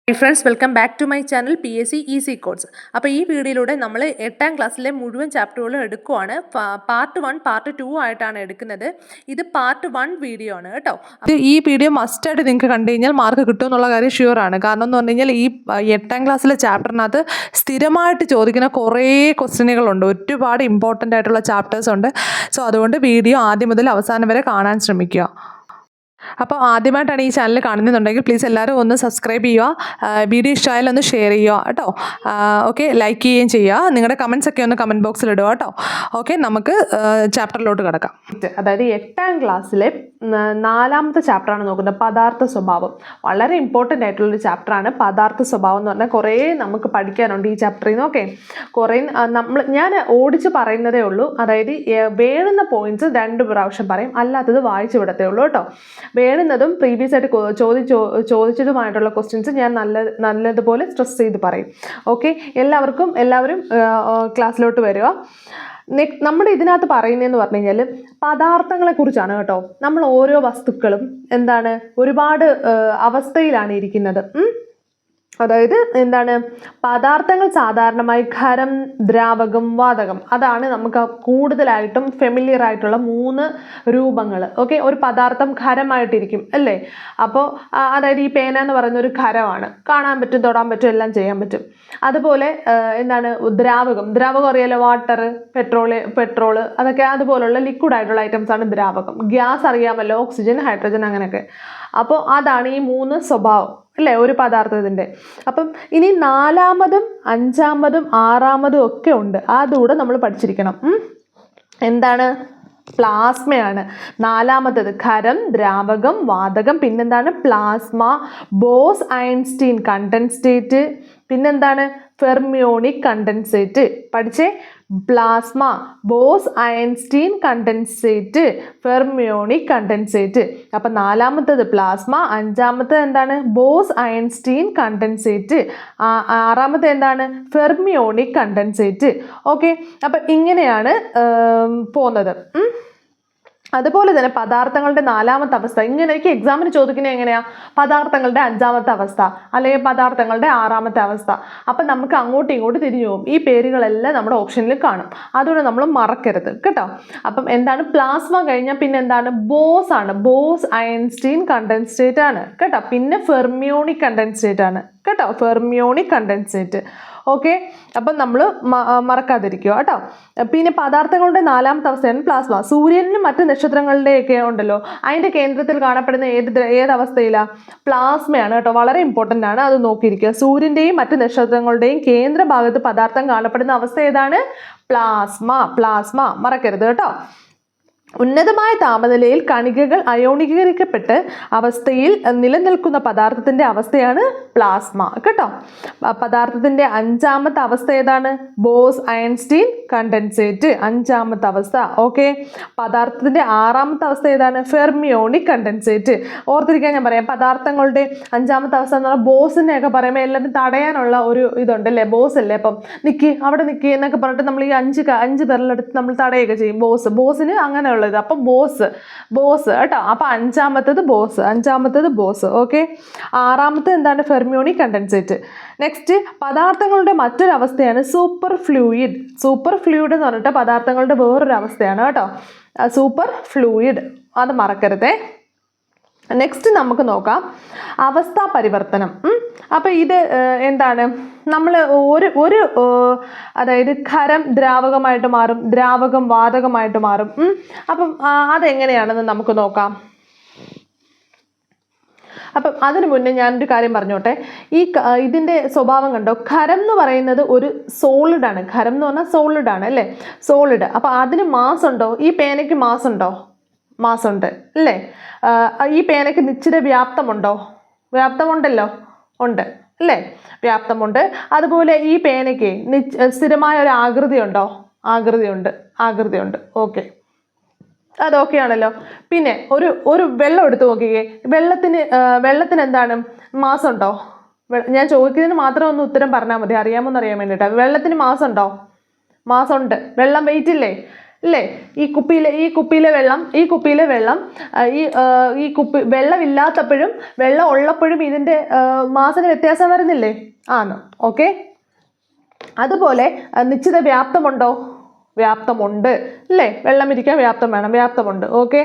Hi friends, welcome back to my channel PSC Easy Codes. അപ്പോൾ ഈ വീഡിയോയിലൂടെ നമ്മൾ 8ാം ക്ലാസ്സിലെ മുഴുവൻ ചാപ്റ്ററുകളും എടുക്കുവാണ്. പാർട്ട് 1 പാർട്ട് 2 ആയിട്ടാണ് എടുക്കുന്നത്. ഇത് പാർട്ട് 1 വീഡിയോ ആണ് കേട്ടോ. ഈ വീഡിയോ മസ്റ്റ് ആയിട്ട് നിങ്ങൾക്ക് കണ്ടു കഴിഞ്ഞാൽ മാർക്ക് കിട്ടും എന്നുള്ള കാര്യം ഷുവർ ആണ്. കാരണം എന്ന് പറഞ്ഞു കഴിഞ്ഞാൽ ഈ 8ാം ക്ലാസ്സിലെ ചാപ്റ്ററിനകത്ത് സ്ഥിരമായിട്ട് ചോദിക്കുന്ന കുറേ ക്വസ്റ്റ്യനുകളുണ്ട്. ഒരുപാട് ഇമ്പോർട്ടൻ്റ് ആയിട്ടുള്ള ചാപ്റ്റേഴ്സ് ഉണ്ട്. സോ അതുകൊണ്ട് വീഡിയോ ആദ്യം മുതൽ അവസാനം വരെ കാണാൻ ശ്രമിക്കുക. അപ്പോൾ ആദ്യമായിട്ടാണ് ഈ ചാനൽ കാണുന്നുണ്ടെങ്കിൽ പ്ലീസ് എല്ലാവരും ഒന്ന് സബ്സ്ക്രൈബ് ചെയ്യുക, വീഡിയോ ഇഷ്ടമായാലും ഒന്ന് ഷെയർ ചെയ്യുക കേട്ടോ. ഓക്കെ, ലൈക്ക് ചെയ്യുകയും ചെയ്യുക, നിങ്ങളുടെ കമൻസ് ഒക്കെ ഒന്ന് കമൻറ്റ് ബോക്സിൽ ഇടുക കേട്ടോ. ഓക്കെ, നമുക്ക് ചാപ്റ്ററിലോട്ട് കിടക്കാം. അതായത് 8ാം ക്ലാസ്സിലെ 4ാമത്തെ ചാപ്റ്ററാണ് നോക്കുന്നത്, പദാർത്ഥ സ്വഭാവം. വളരെ ഇമ്പോർട്ടൻ്റ് ആയിട്ടുള്ളൊരു ചാപ്റ്ററാണ് പദാർത്ഥ സ്വഭാവം എന്ന് പറഞ്ഞാൽ. കുറേ നമുക്ക് പഠിക്കാനുണ്ട് ഈ ചാപ്റ്ററിൽ നിന്ന്. ഓക്കെ, കുറേ ഞാൻ ഓടിച്ച് പറയുന്നതേ ഉള്ളൂ. അതായത് വേണ്ടുന്ന പോയിന്റ്സ് 2 പ്രാവശ്യം പറയും, അല്ലാത്തത് വായിച്ചു വിടത്തേ ഉള്ളൂ കേട്ടോ. വേണ്ടുന്നതും പ്രീവിയസ് ആയിട്ട് ചോദിച്ചതുമായിട്ടുള്ള ക്വസ്റ്റ്യൻസ് ഞാൻ നല്ലതുപോലെ സ്ട്രെസ് ചെയ്ത് പറയും. ഓക്കെ, എല്ലാവരും ക്ലാസ്സിലോട്ട് വരിക. നമ്മുടെ ഇതിനകത്ത് പറയുന്നതെന്ന് പറഞ്ഞു കഴിഞ്ഞാൽ പദാർത്ഥങ്ങളെ കുറിച്ചാണ് കേട്ടോ. നമ്മൾ ഓരോ വസ്തുക്കളും എന്താണ് ഒരുപാട് അവസ്ഥയിലാണ് ഇരിക്കുന്നത്. അതായത് എന്താണ്, പദാർത്ഥങ്ങൾ സാധാരണമായി ഖരം, ദ്രാവകം, വാതകം. അതാണ് നമുക്ക് കൂടുതലായിട്ടും ഫെമിലിയർ ആയിട്ടുള്ള 3 രൂപങ്ങൾ. ഓക്കെ, ഒരു പദാർത്ഥം ഖരമായിട്ടിരിക്കും അല്ലേ. അപ്പോൾ അതായത് ഈ പേന എന്ന് പറയുന്ന ഒരു ഖരമാണ്, കാണാൻ പറ്റും, തൊടാൻ പറ്റും, എല്ലാം ചെയ്യാൻ പറ്റും. അതുപോലെ എന്താണ് ദ്രാവകം അറിയാലോ, വാട്ടർ, പെട്രോള് അതൊക്കെ അതുപോലുള്ള ലിക്വിഡ് ആയിട്ടുള്ള ഐറ്റംസ് ആണ് ദ്രാവകം. ഗ്യാസ് അറിയാമല്ലോ, ഓക്സിജൻ, ഹൈഡ്രജൻ, അങ്ങനെയൊക്കെ. അപ്പോൾ അതാണ് ഈ 3 സ്വഭാവം അല്ലേ ഒരു പദാർത്ഥത്തിൻ്റെ. അപ്പം ഇനി 4ാമതും 5ാമതും 6ാമതും ഒക്കെ ഉണ്ട്, അതുകൂടെ നമ്മൾ പഠിച്ചിരിക്കണം. എന്താണ്? പ്ലാസ്മയാണ് 4ാമത്തേത്. ഖരം, ദ്രാവകം, വാതകം, പിന്നെന്താണ് പ്ലാസ്മ, ബോസ് ഐൻസ്റ്റീൻ കണ്ടൻസേറ്റ്, പിന്നെന്താണ് ഫെർമിയോണിക് കണ്ടൻസേറ്റ്. പഠിച്ചേ, plasma, boss Einstein condensate, fermionic condensate. അപ്പം 4ാമത്തേത് പ്ലാസ്മ, 5ാമത്തേത് എന്താണ് ബോസ് ഐൻസ്റ്റീൻ കണ്ടൻസേറ്റ്, 6ാമത്തെ എന്താണ് ഫെർമിയോണിക് കണ്ടൻസേറ്റ്. ഓക്കെ, അപ്പം ഇങ്ങനെയാണ് പോകുന്നത്. അതുപോലെ തന്നെ പദാർത്ഥങ്ങളുടെ 4ാമത്തെ അവസ്ഥ ഇങ്ങനെയൊക്കെ എക്സാമിന് ചോദിക്കുന്നത് എങ്ങനെയാണ്, പദാർത്ഥങ്ങളുടെ 5ാമത്തെ അവസ്ഥ അല്ലെങ്കിൽ പദാർത്ഥങ്ങളുടെ 6ാമത്തെ അവസ്ഥ. അപ്പം നമുക്ക് അങ്ങോട്ടും ഇങ്ങോട്ടും തിരിഞ്ഞു പോകും. ഈ പേരുകളെല്ലാം നമ്മുടെ ഓപ്ഷനിൽ കാണും, അതുകൊണ്ട് നമ്മൾ മറക്കരുത് കേട്ടോ. അപ്പം എന്താണ് പ്ലാസ്മ കഴിഞ്ഞാൽ പിന്നെ എന്താണ് ബോസ് ആണ്, ബോസ് ഐൻസ്റ്റീൻ കണ്ടൻസേറ്റ് ആണ് കേട്ടോ. പിന്നെ ഫെർമിയോണിക് കണ്ടൻസേറ്റ് ആണ് കേട്ടോ, ഫെർമിയോണിക് കണ്ടൻസേറ്റ്. ഓക്കെ, അപ്പം നമ്മൾ മറക്കാതിരിക്കുക കേട്ടോ. പിന്നെ പദാർത്ഥങ്ങളുടെ 4ാമത്തെ അവസ്ഥയാണ് പ്ലാസ്മ. സൂര്യനും മറ്റ് നക്ഷത്രങ്ങളുടെയൊക്കെ ഉണ്ടല്ലോ, അതിൻ്റെ കേന്ദ്രത്തിൽ കാണപ്പെടുന്ന ഏത് അവസ്ഥയിലാണ്? പ്ലാസ്മയാണ് കേട്ടോ. വളരെ ഇമ്പോർട്ടൻ്റ് ആണ്, അത് നോക്കിയിരിക്കുക. സൂര്യൻ്റെയും മറ്റ് നക്ഷത്രങ്ങളുടെയും കേന്ദ്ര ഭാഗത്ത് പദാർത്ഥം കാണപ്പെടുന്ന അവസ്ഥ ഏതാണ്? പ്ലാസ്മ മറക്കരുത് കേട്ടോ. ഉന്നതമായ താപനിലയിൽ കണികകൾ അയോണീകരിക്കപ്പെട്ട് അവസ്ഥയിൽ നിലനിൽക്കുന്ന പദാർത്ഥത്തിൻ്റെ അവസ്ഥയാണ് പ്ലാസ്മ കേട്ടോ. പദാർത്ഥത്തിൻ്റെ 5ാമത്തെ അവസ്ഥ ഏതാണ്? ബോസ് ഐൻസ്റ്റീൻ കണ്ടൻസേറ്റ്, 5ാമത്തെ അവസ്ഥ. ഓക്കെ, പദാർത്ഥത്തിൻ്റെ 6ാമത്തെ അവസ്ഥ ഏതാണ്? Fermionic condensate. ഓർത്തിരിക്കാൻ ഞാൻ പറയാം, പദാർത്ഥങ്ങളുടെ 5ാമത്തെ അവസ്ഥ എന്ന് പറഞ്ഞാൽ ബോസിനെയൊക്കെ പറയുമ്പോൾ എല്ലാവരും തടയാനുള്ള ഒരു ഇതുണ്ടല്ലേ, ബോസ് അല്ലേ. അപ്പം അവിടെ നിൽക്കി എന്നൊക്കെ പറഞ്ഞിട്ട് നമ്മൾ ഈ 5 പേരിലെടുത്ത് നമ്മൾ തടയുകയൊക്കെ ചെയ്യും. ബോസിന് അങ്ങനെയുള്ള അപ്പം ബോസ് കേട്ടോ. അപ്പം 5ാമത്തേത് ബോസ്. ഓക്കെ, 6ാമത്തേത് എന്താണ്? Fermionic condensate. നെക്സ്റ്റ്, പദാർത്ഥങ്ങളുടെ മറ്റൊരു അവസ്ഥയാണ് സൂപ്പർ ഫ്ലൂയിഡ് എന്ന് പറഞ്ഞിട്ട് പദാർത്ഥങ്ങളുടെ വേറൊരു അവസ്ഥയാണ് കേട്ടോ, സൂപ്പർ ഫ്ലൂയിഡ്. അത് മറക്കരുതേ. നെക്സ്റ്റ് നമുക്ക് നോക്കാം അവസ്ഥാ പരിവർത്തനം. അപ്പം ഇത് എന്താണ്, നമ്മൾ ഒരു അതായത് ഖരം ദ്രാവകമായിട്ട് മാറും, ദ്രാവകം വാതകമായിട്ട് മാറും. അപ്പം അതെങ്ങനെയാണെന്ന് നമുക്ക് നോക്കാം. അപ്പം അതിനു മുന്നേ ഞാനൊരു കാര്യം പറഞ്ഞോട്ടെ. ഇതിൻ്റെ സ്വഭാവം കണ്ടോ, ഖരം എന്ന് പറയുന്നത് ഒരു സോളിഡാണ്. ഖരം എന്ന് പറഞ്ഞാൽ സോളിഡാണ് അല്ലേ, സോളിഡ്. അപ്പം അതിന് മാസ് ഉണ്ടോ? ഈ പേനയ്ക്ക് മാസ് ഉണ്ടോ? മാസ് ഉണ്ട് അല്ലേ. ഈ പേനയ്ക്ക് നിശ്ചിത വ്യാപ്തമുണ്ടോ? വ്യാപ്തമുണ്ടല്ലോ, ഉണ്ട് അല്ലേ, വ്യാപ്തമുണ്ട്. അതുപോലെ ഈ പേനയ്ക്ക് സ്ഥിരമായ ഒരു ആകൃതി ഉണ്ടോ? ആകൃതിയുണ്ട്. ഓക്കെ, അതൊക്കെയാണല്ലോ. പിന്നെ ഒരു വെള്ളം എടുത്ത് നോക്കിക്കേ, വെള്ളത്തിന് എന്താണ് മാസ് ഉണ്ടോ? ഞാൻ ചോദിക്കുന്നതിന് മാത്രം ഒന്ന് ഉത്തരം പറഞ്ഞാൽ മതി, അറിയാമോന്ന് അറിയാൻ വേണ്ടിയിട്ടാണ്. വെള്ളത്തിന് മാസ് ഉണ്ടോ? മാസ് ഉണ്ട്. വെള്ളം വെയിറ്റ് ഇല്ലേ? അല്ലേ? ഈ കുപ്പിയിലെ വെള്ളം ഈ കുപ്പി വെള്ളമില്ലാത്തപ്പോഴും വെള്ളം ഉള്ളപ്പോഴും ഇതിൻ്റെ മാസിന് വ്യത്യാസം വരുന്നില്ലേ? ആണ്. ഓക്കെ. അതുപോലെ നിശ്ചിത വ്യാപ്തമുണ്ടോ? വ്യാപ്തമുണ്ട് അല്ലേ? വെള്ളം ഇരിക്കാൻ വ്യാപ്തം വേണം, വ്യാപ്തമുണ്ട്. ഓക്കെ.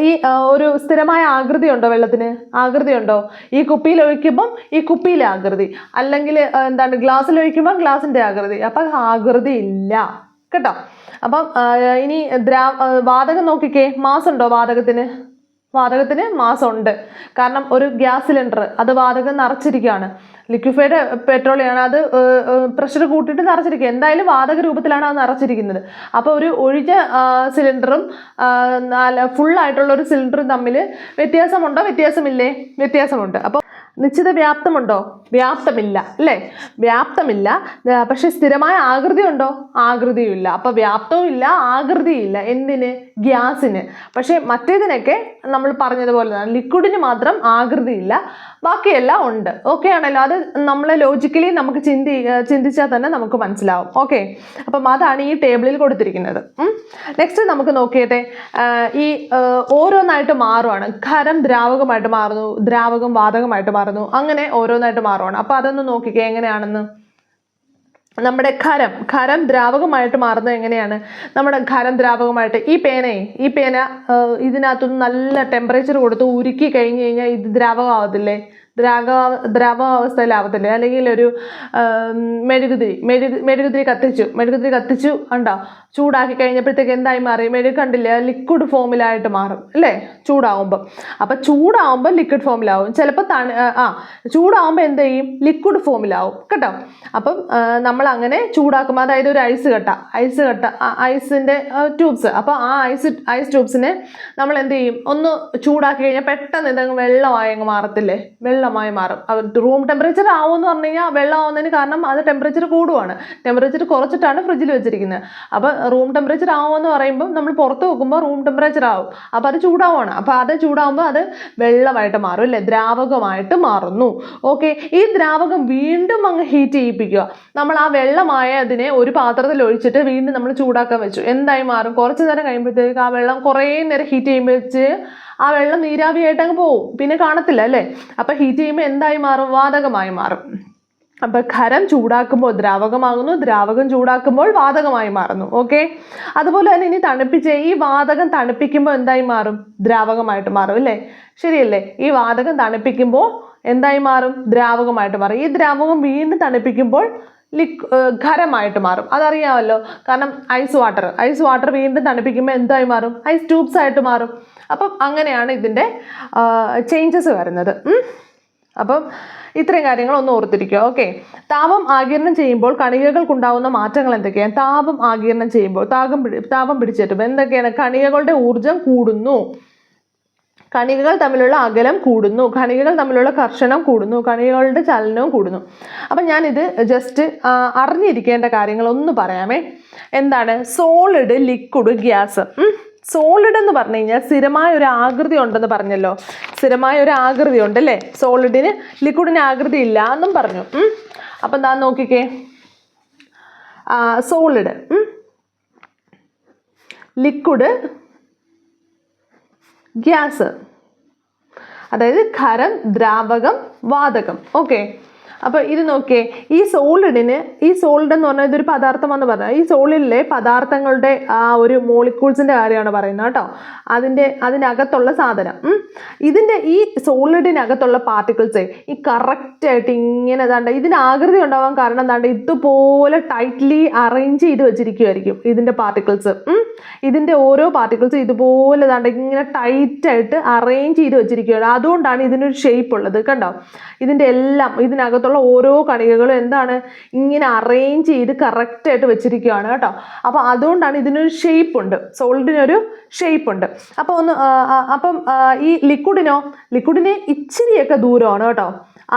ഈ ഒരു സ്ഥിരമായ ആകൃതി ഉണ്ടോ വെള്ളത്തിന്? ആകൃതി ഉണ്ടോ? ഈ കുപ്പിയിൽ ഒഴിക്കുമ്പം ഈ കുപ്പിയിലെ ആകൃതി, അല്ലെങ്കിൽ എന്താണ് ഗ്ലാസ്സിൽ ഒഴിക്കുമ്പോൾ ഗ്ലാസിൻ്റെ ആകൃതി. അപ്പം ആകൃതി ഇല്ല കേട്ടോ. അപ്പം ഇനി വാതകം നോക്കിക്കേ, മാസ് ഉണ്ടോ വാതകത്തിന്? വാതകത്തിന് മാസ് ഉണ്ട്. കാരണം ഒരു ഗ്യാസ് സിലിണ്ടർ അത് വാതകം നിറച്ചിരിക്കുകയാണ്, ലിക്വിഫൈഡ് പെട്രോളിയാണ്, അത് പ്രഷർ കൂട്ടിയിട്ട് നിറച്ചിരിക്കുക, എന്തായാലും വാതക രൂപത്തിലാണ് അത് നിറച്ചിരിക്കുന്നത്. അപ്പോൾ ഒരു ഒഴിഞ്ഞ സിലിണ്ടറും ഫുള്ളായിട്ടുള്ള ഒരു സിലിണ്ടറും തമ്മിൽ വ്യത്യാസമുണ്ടോ? വ്യത്യാസമില്ലേ? വ്യത്യാസമുണ്ട്. അപ്പോൾ നിശ്ചിത വ്യാപ്തമുണ്ടോ? വ്യാപ്തമില്ല അല്ലേ? വ്യാപ്തമില്ല. പക്ഷെ സ്ഥിരമായ ആകൃതി ഉണ്ടോ? ആകൃതിയും ഇല്ല. അപ്പോൾ വ്യാപ്തവും ഇല്ല, ആകൃതിയും ഇല്ല. എന്തിന്? ഗ്യാസിന്. പക്ഷെ മറ്റേതിനൊക്കെ നമ്മൾ പറഞ്ഞതുപോലെ തന്നെ ലിക്വിഡിന് മാത്രം ആകൃതി ഇല്ല, ബാക്കിയെല്ലാം ഉണ്ട്. ഓക്കെ ആണല്ലോ? അത് നമ്മളെ ലോജിക്കലി നമുക്ക് ചിന്തിച്ചാൽ തന്നെ നമുക്ക് മനസ്സിലാവും. ഓക്കെ. അപ്പം അതാണ് ഈ ടേബിളിൽ കൊടുത്തിരിക്കുന്നത്. നെക്സ്റ്റ് നമുക്ക് നോക്കിയട്ടെ. ഈ ഓരോന്നായിട്ട് മാറുവാണ്. ഖരം ദ്രാവകമായിട്ട് മാറുന്നു, ദ്രാവകം വാതകമായിട്ട് മാറുന്നു, അങ്ങനെ ഓരോന്നായിട്ട് മാറുവാണ്. അപ്പം അതൊന്ന് നോക്കിക്കേ എങ്ങനെയാണെന്ന്. നമ്മുടെ ഖരം ദ്രാവകമായിട്ട് മാറുന്നത് എങ്ങനെയാണ്? നമ്മുടെ ഖരം ദ്രാവകമായിട്ട് ഈ പേന ഇതിനകത്തൊന്ന് നല്ല ടെമ്പറേച്ചർ കൊടുത്ത് ഉരുക്കി കഴിഞ്ഞ് കഴിഞ്ഞാൽ ഇത് ദ്രാവകമാവത്തില്ലേ? ദ്രാവകാവസ്ഥയിലാവത്തില്ലേ? അല്ലെങ്കിൽ ഒരു മെഴുകുതിരി കത്തിച്ചു ഉണ്ടോ? ചൂടാക്കി കഴിഞ്ഞപ്പോഴത്തേക്ക് എന്തായി മാറി? മെഴുക് കണ്ടില്ലേ? ലിക്വിഡ് ഫോമിലായിട്ട് മാറും അല്ലേ ചൂടാവുമ്പം. അപ്പം ചൂടാവുമ്പോൾ ലിക്വിഡ് ഫോമിലാവും. ചിലപ്പോൾ ചൂടാവുമ്പോൾ എന്ത് ചെയ്യും? ലിക്വിഡ് ഫോമിലാവും കേട്ടോ. അപ്പം നമ്മൾ അങ്ങനെ ചൂടാക്കുമ്പോൾ, അതായത് ഒരു ഐസിൻ്റെ ട്യൂബ്സ്, അപ്പോൾ ആ ഐസ് ട്യൂബ്സിനെ നമ്മൾ എന്ത് ചെയ്യും? ഒന്ന് ചൂടാക്കി കഴിഞ്ഞാൽ പെട്ടെന്ന് എന്തെങ്കിലും വെള്ളമായി അങ്ങ് മാറത്തില്ലേ? വെള്ളമായി മാറും. റൂം ടെമ്പറേച്ചർ ആവുമെന്ന് പറഞ്ഞു കഴിഞ്ഞാൽ വെള്ളം ആവുന്നതിന് കാരണം അത് ടെമ്പറേച്ചർ കൂടുവാണ്. ടെമ്പറേച്ചർ കുറച്ചിട്ടാണ് ഫ്രിഡ്ജിൽ വെച്ചിരിക്കുന്നത്. അപ്പോൾ റൂം ടെമ്പറേച്ചർ ആവുമെന്ന് പറയുമ്പോൾ നമ്മൾ പുറത്ത് വെക്കുമ്പോൾ റൂം ടെമ്പറേച്ചർ ആവും. അപ്പോൾ അത് ചൂടാവുകയാണ്. അപ്പോൾ അത് ചൂടാവുമ്പോൾ അത് വെള്ളമായിട്ട് മാറും അല്ലേ? ദ്രാവകമായിട്ട് മാറുന്നു. ഓക്കെ. ഈ ദ്രാവകം വീണ്ടും അങ്ങ് ഹീറ്റ് ചെയ്യിപ്പിക്കുക. നമ്മൾ ആ വെള്ളമായ അതിനെ ഒരു പാത്രത്തിൽ ഒഴിച്ചിട്ട് വീണ്ടും നമ്മൾ ചൂടാക്കാൻ വെച്ചു. എന്തായി മാറും? കുറച്ച് നേരം കഴിയുമ്പോഴത്തേക്ക് ആ വെള്ളം കുറേ നേരം ഹീറ്റ് ചെയ്യുമ്പോഴേക്ക് ആ വെള്ളം നീരാവിയായിട്ട് അങ്ങ് പോവും, പിന്നെ കാണത്തില്ല അല്ലേ? അപ്പം ഹീറ്റ് ചെയ്യുമ്പോൾ എന്തായി മാറും? വാതകമായി മാറും. അപ്പം ഖരം ചൂടാക്കുമ്പോൾ ദ്രാവകമാകുന്നു, ദ്രാവകം ചൂടാക്കുമ്പോൾ വാതകമായി മാറുന്നു. ഓക്കെ. അതുപോലെ തന്നെ ഇനി ഈ വാതകം തണുപ്പിക്കുമ്പോൾ എന്തായി മാറും? ദ്രാവകമായിട്ട് മാറും അല്ലേ? ശരിയല്ലേ? ഈ വാതകം തണുപ്പിക്കുമ്പോൾ എന്തായി മാറും? ദ്രാവകമായിട്ട് മാറും. ഈ ദ്രാവകം വീണ്ടും തണുപ്പിക്കുമ്പോൾ ഖരമായിട്ട് മാറും. അതറിയാമല്ലോ. കാരണം ഐസ് വാട്ടർ വീണ്ടും തണുപ്പിക്കുമ്പോൾ എന്തായി മാറും? ഐസ് ട്യൂബ്സ് ആയിട്ട് മാറും. അപ്പം അങ്ങനെയാണ് ഇതിൻ്റെ ചേഞ്ചസ് വരുന്നത്. അപ്പം ഇത്രയും കാര്യങ്ങൾ ഒന്ന് ഓർത്തിരിക്കുക. ഓക്കെ. താപം ആഗിരണം ചെയ്യുമ്പോൾ കണികകൾക്കുണ്ടാവുന്ന മാറ്റങ്ങൾ എന്തൊക്കെയാണ്? താപം ആഗിരണം ചെയ്യുമ്പോൾ താപം പിടിച്ചേറ്റുമ്പോൾ എന്തൊക്കെയാണ്? കണികകളുടെ ഊർജം കൂടുന്നു, കണികകൾ തമ്മിലുള്ള അകലം കൂടുന്നു, കണികകൾ തമ്മിലുള്ള കർഷണം കൂടുന്നു, കണികകളുടെ ചലനവും കൂടുന്നു. അപ്പം ഞാനിത് ജസ്റ്റ് അറിഞ്ഞിരിക്കേണ്ട കാര്യങ്ങൾ ഒന്ന് പറയാമേ. എന്താണ് സോളിഡ്, ലിക്വിഡ്, ഗ്യാസ്? സോളിഡ് എന്ന് പറഞ്ഞു കഴിഞ്ഞാൽ സ്ഥിരമായ ഒരു ആകൃതി ഉണ്ടെന്ന് പറഞ്ഞല്ലോ. സ്ഥിരമായ ഒരു ആകൃതി ഉണ്ട് അല്ലേ സോളിഡിന്? ലിക്വിഡിന് ആകൃതി ഇല്ല എന്നും പറഞ്ഞു. അപ്പം എന്താ നോക്കിക്കേ. സോളിഡ്, ലിക്വിഡ്, ഗ്യാസ്, അതായത് ഖരം, ദ്രാവകം, വാതകം. ഓക്കെ. അപ്പോൾ ഇത് നോക്കിയേ. ഈ സോളിഡ് എന്ന് പറഞ്ഞാൽ ഇതൊരു പദാർത്ഥമാണെന്ന് പറഞ്ഞാൽ ഈ സോളിഡിലെ പദാർത്ഥങ്ങളുടെ ആ ഒരു മോളിക്യൂൾസിൻ്റെ കാര്യമാണ് പറയുന്നത് കേട്ടോ. അതിനകത്തുള്ള സാധനം. ഈ സോളിഡിനകത്തുള്ള പാർട്ടിക്കിൾസ് ഈ കറക്റ്റായിട്ട് ഇങ്ങനെ ഇതിന് ആകൃതി ഉണ്ടാവാൻ കാരണം ഇതുപോലെ ടൈറ്റ്ലി അറേഞ്ച് ചെയ്ത് വെച്ചിരിക്കുമായിരിക്കും ഇതിൻ്റെ പാർട്ടിക്കിൾസ്. ഇതിൻ്റെ ഓരോ പാർട്ടിക്കിൾസും ഇതുപോലെ ഇങ്ങനെ ടൈറ്റായിട്ട് അറേഞ്ച് ചെയ്ത് വെച്ചിരിക്കുകയാണ്. അതുകൊണ്ടാണ് ഇതിനൊരു ഷേപ്പ് ഉള്ളത് കണ്ടോ. ഇതിനകത്തുള്ള ഓരോ കണികകളും എന്താണ് ഇങ്ങനെ അറേഞ്ച് ചെയ്ത് കറക്റ്റായിട്ട് വെച്ചിരിക്കുകയാണ് കേട്ടോ. അപ്പോൾ അതുകൊണ്ടാണ് ഇതിനൊരു ഷേപ്പ് ഉണ്ട്, സോളിഡിനൊരു ഷേപ്പ് ഉണ്ട്. അപ്പം ഈ ലിക്വിഡിന് ഇച്ചിരിയൊക്കെ ദൂരമാണ് കേട്ടോ.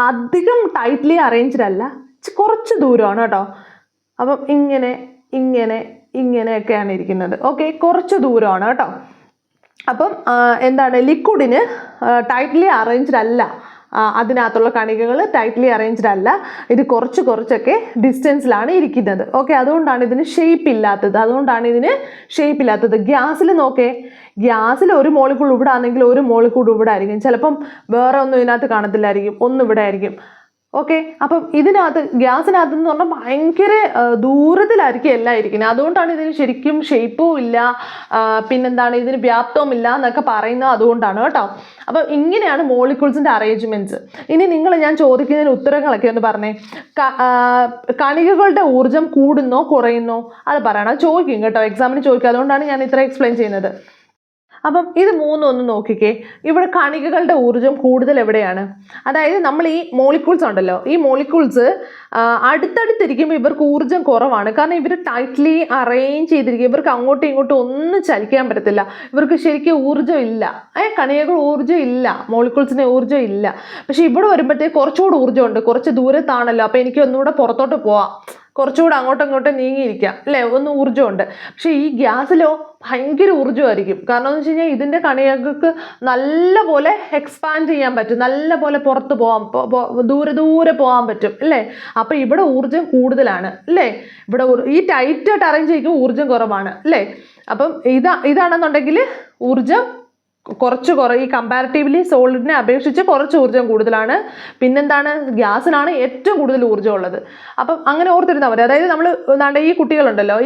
അധികം ടൈറ്റ്ലി അറേഞ്ച്ഡ് അല്ല, കുറച്ച് ദൂരമാണ് കേട്ടോ. അപ്പം ഇങ്ങനെയൊക്കെയാണ് ഇരിക്കുന്നത്. ഓക്കെ. കുറച്ച് ദൂരമാണ് കേട്ടോ. അപ്പം എന്താണ്, ലിക്വിഡിന് ടൈറ്റ്ലി അറേഞ്ച്ഡ് അല്ല, അതിനകത്തുള്ള കണികകൾ ടൈറ്റ്ലി അറേഞ്ച്ഡ് അല്ല, ഇത് കുറച്ചൊക്കെ ഡിസ്റ്റൻസിലാണ് ഇരിക്കുന്നത്. ഓക്കെ, അതുകൊണ്ടാണ് ഇതിന് ഷേപ്പ് ഇല്ലാത്തത്. ഗ്യാസിൽ നോക്കേ, ഗ്യാസിൽ ഒരു മോളിക്കൂൾ ഇവിടെ ആണെങ്കിൽ ഒരു മോളിക്കൂൾ ഇവിടെ ആയിരിക്കും, ചിലപ്പം വേറെ ഒന്നും ഇതിനകത്ത് കാണത്തില്ലായിരിക്കും, ഒന്നും ഇവിടെ ആയിരിക്കും. ഓക്കെ, അപ്പം ഇതിനകത്ത് ഗ്യാസിനകത്ത് എന്ന് പറഞ്ഞാൽ ഭയങ്കര ദൂരത്തിലായിരിക്കും എല്ലാം ഇരിക്കുന്നത്. അതുകൊണ്ടാണ് ഇതിന് ശരിക്കും ഷേപ്പും ഇല്ല, പിന്നെന്താണ് ഇതിന് വ്യാപ്തവും ഇല്ല എന്നൊക്കെ പറയുന്നത് അതുകൊണ്ടാണ് കേട്ടോ. അപ്പം ഇങ്ങനെയാണ് മോളിക്യൂൾസിൻ്റെ അറേഞ്ച്മെൻറ്റ്സ്. ഇനി ഞാൻ ചോദിക്കുന്നതിന് ഉത്തരങ്ങളൊക്കെ ഒന്ന് പറഞ്ഞേ. കണികകളുടെ ഊർജ്ജം കൂടുന്നോ കുറയുന്നോ അത് പറയണം. അത് ചോദിക്കും കേട്ടോ, എക്സാമിന് ചോദിക്കും. അതുകൊണ്ടാണ് ഞാൻ ഇത്ര എക്സ്പ്ലെയിൻ ചെയ്യുന്നത്. അപ്പം ഇത് മൂന്നും ഒന്ന് നോക്കിക്കേ. ഇവിടെ കണികകളുടെ ഊർജ്ജം കൂടുതൽ എവിടെയാണ്? അതായത് നമ്മൾ ഈ മോളിക്യൂൾസ് ഉണ്ടല്ലോ, ഈ മോളിക്യൂൾസ് അടുത്തടുത്തിരിക്കുമ്പോൾ ഇവർക്ക് ഊർജ്ജം കുറവാണ്. കാരണം ഇവർ ടൈറ്റ്ലി അറേഞ്ച് ചെയ്തിരിക്കും, ഇവർക്ക് അങ്ങോട്ടും ഇങ്ങോട്ടും ഒന്നും ചലിക്കാൻ പറ്റത്തില്ല, ഇവർക്ക് ശരിക്കും ഊർജ്ജം ഇല്ല. കണികകൾ ഊർജ്ജം ഇല്ല, മോളിക്യൂൾസിന് ഊർജ്ജം ഇല്ല. പക്ഷെ ഇവിടെ വരുമ്പോഴത്തേക്ക് കുറച്ചുകൂടെ ഊർജ്ജമുണ്ട്, കുറച്ച് ദൂരത്താണല്ലോ, അപ്പോൾ എനിക്ക് ഒന്നുകൂടെ പുറത്തോട്ട് പോവാം, കുറച്ചുകൂടെ അങ്ങോട്ടും നീങ്ങിയിരിക്കാം അല്ലേ, ഒന്ന് ഊർജ്ജമുണ്ട്. പക്ഷെ ഈ ഗ്യാസിലോ ഭയങ്കര ഊർജ്ജമായിരിക്കും. കാരണം എന്ന് വെച്ച് കഴിഞ്ഞാൽ ഇതിൻ്റെ കണികൾക്ക് നല്ലപോലെ എക്സ്പാൻഡ് ചെയ്യാൻ പറ്റും, നല്ലപോലെ പുറത്ത് ദൂരെ പോകാൻ പറ്റും അല്ലേ. അപ്പം ഇവിടെ ഊർജ്ജം കൂടുതലാണ് അല്ലേ, ഇവിടെ ഈ ടൈറ്റായിട്ട് അറേഞ്ച് ചെയ്യുമ്പോൾ ഊർജ്ജം കുറവാണ് അല്ലേ. അപ്പം ഇതാണെന്നുണ്ടെങ്കിൽ ഊർജ്ജം ഈ കമ്പാരിറ്റീവ്ലി സോളിഡിനെ അപേക്ഷിച്ച് കുറച്ച് ഊർജ്ജം കൂടുതലാണ്. പിന്നെന്താണ്, ഗ്യാസിനാണ് ഏറ്റവും കൂടുതൽ ഊർജ്ജം ഉള്ളത്. അപ്പം അങ്ങനെ ഓർത്തിരുന്നാൽ മതി. അതായത് നമ്മൾ ഈ കുട്ടികളുണ്ടല്ലോ,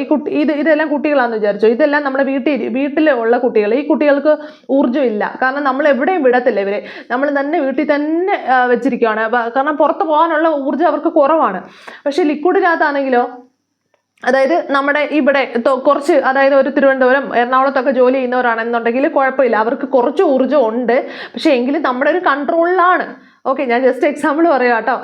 ഇതെല്ലാം കുട്ടികളാണെന്ന് വിചാരിച്ചോ, ഇതെല്ലാം നമ്മുടെ വീട്ടിലുള്ള കുട്ടികൾ. ഈ കുട്ടികൾക്ക് ഊർജ്ജം ഇല്ല, കാരണം നമ്മൾ എവിടെയും വിടത്തില്ല ഇവരെ, നമ്മൾ തന്നെ വീട്ടിൽ തന്നെ വെച്ചിരിക്കുകയാണ്. കാരണം പുറത്ത് പോകാനുള്ള ഊർജ്ജം അവർക്ക് കുറവാണ്. പക്ഷെ ലിക്വിഡിനകത്താണെങ്കിലോ, അതായത് നമ്മുടെ ഇവിടെ കുറച്ച്, അതായത് ഒരു തിരുവനന്തപുരം എറണാകുളത്തൊക്കെ ജോലി ചെയ്യുന്നവരാണെന്നുണ്ടെങ്കിൽ കുഴപ്പമില്ല, അവർക്ക് കുറച്ച് ഊർജ്ജം ഉണ്ട്. പക്ഷെ എങ്കിലും നമ്മുടെ ഒരു കൺട്രോളിലാണ്. ഓക്കെ, ഞാൻ ജസ്റ്റ് എക്സാമ്പിൾ പറയാം കേട്ടോ.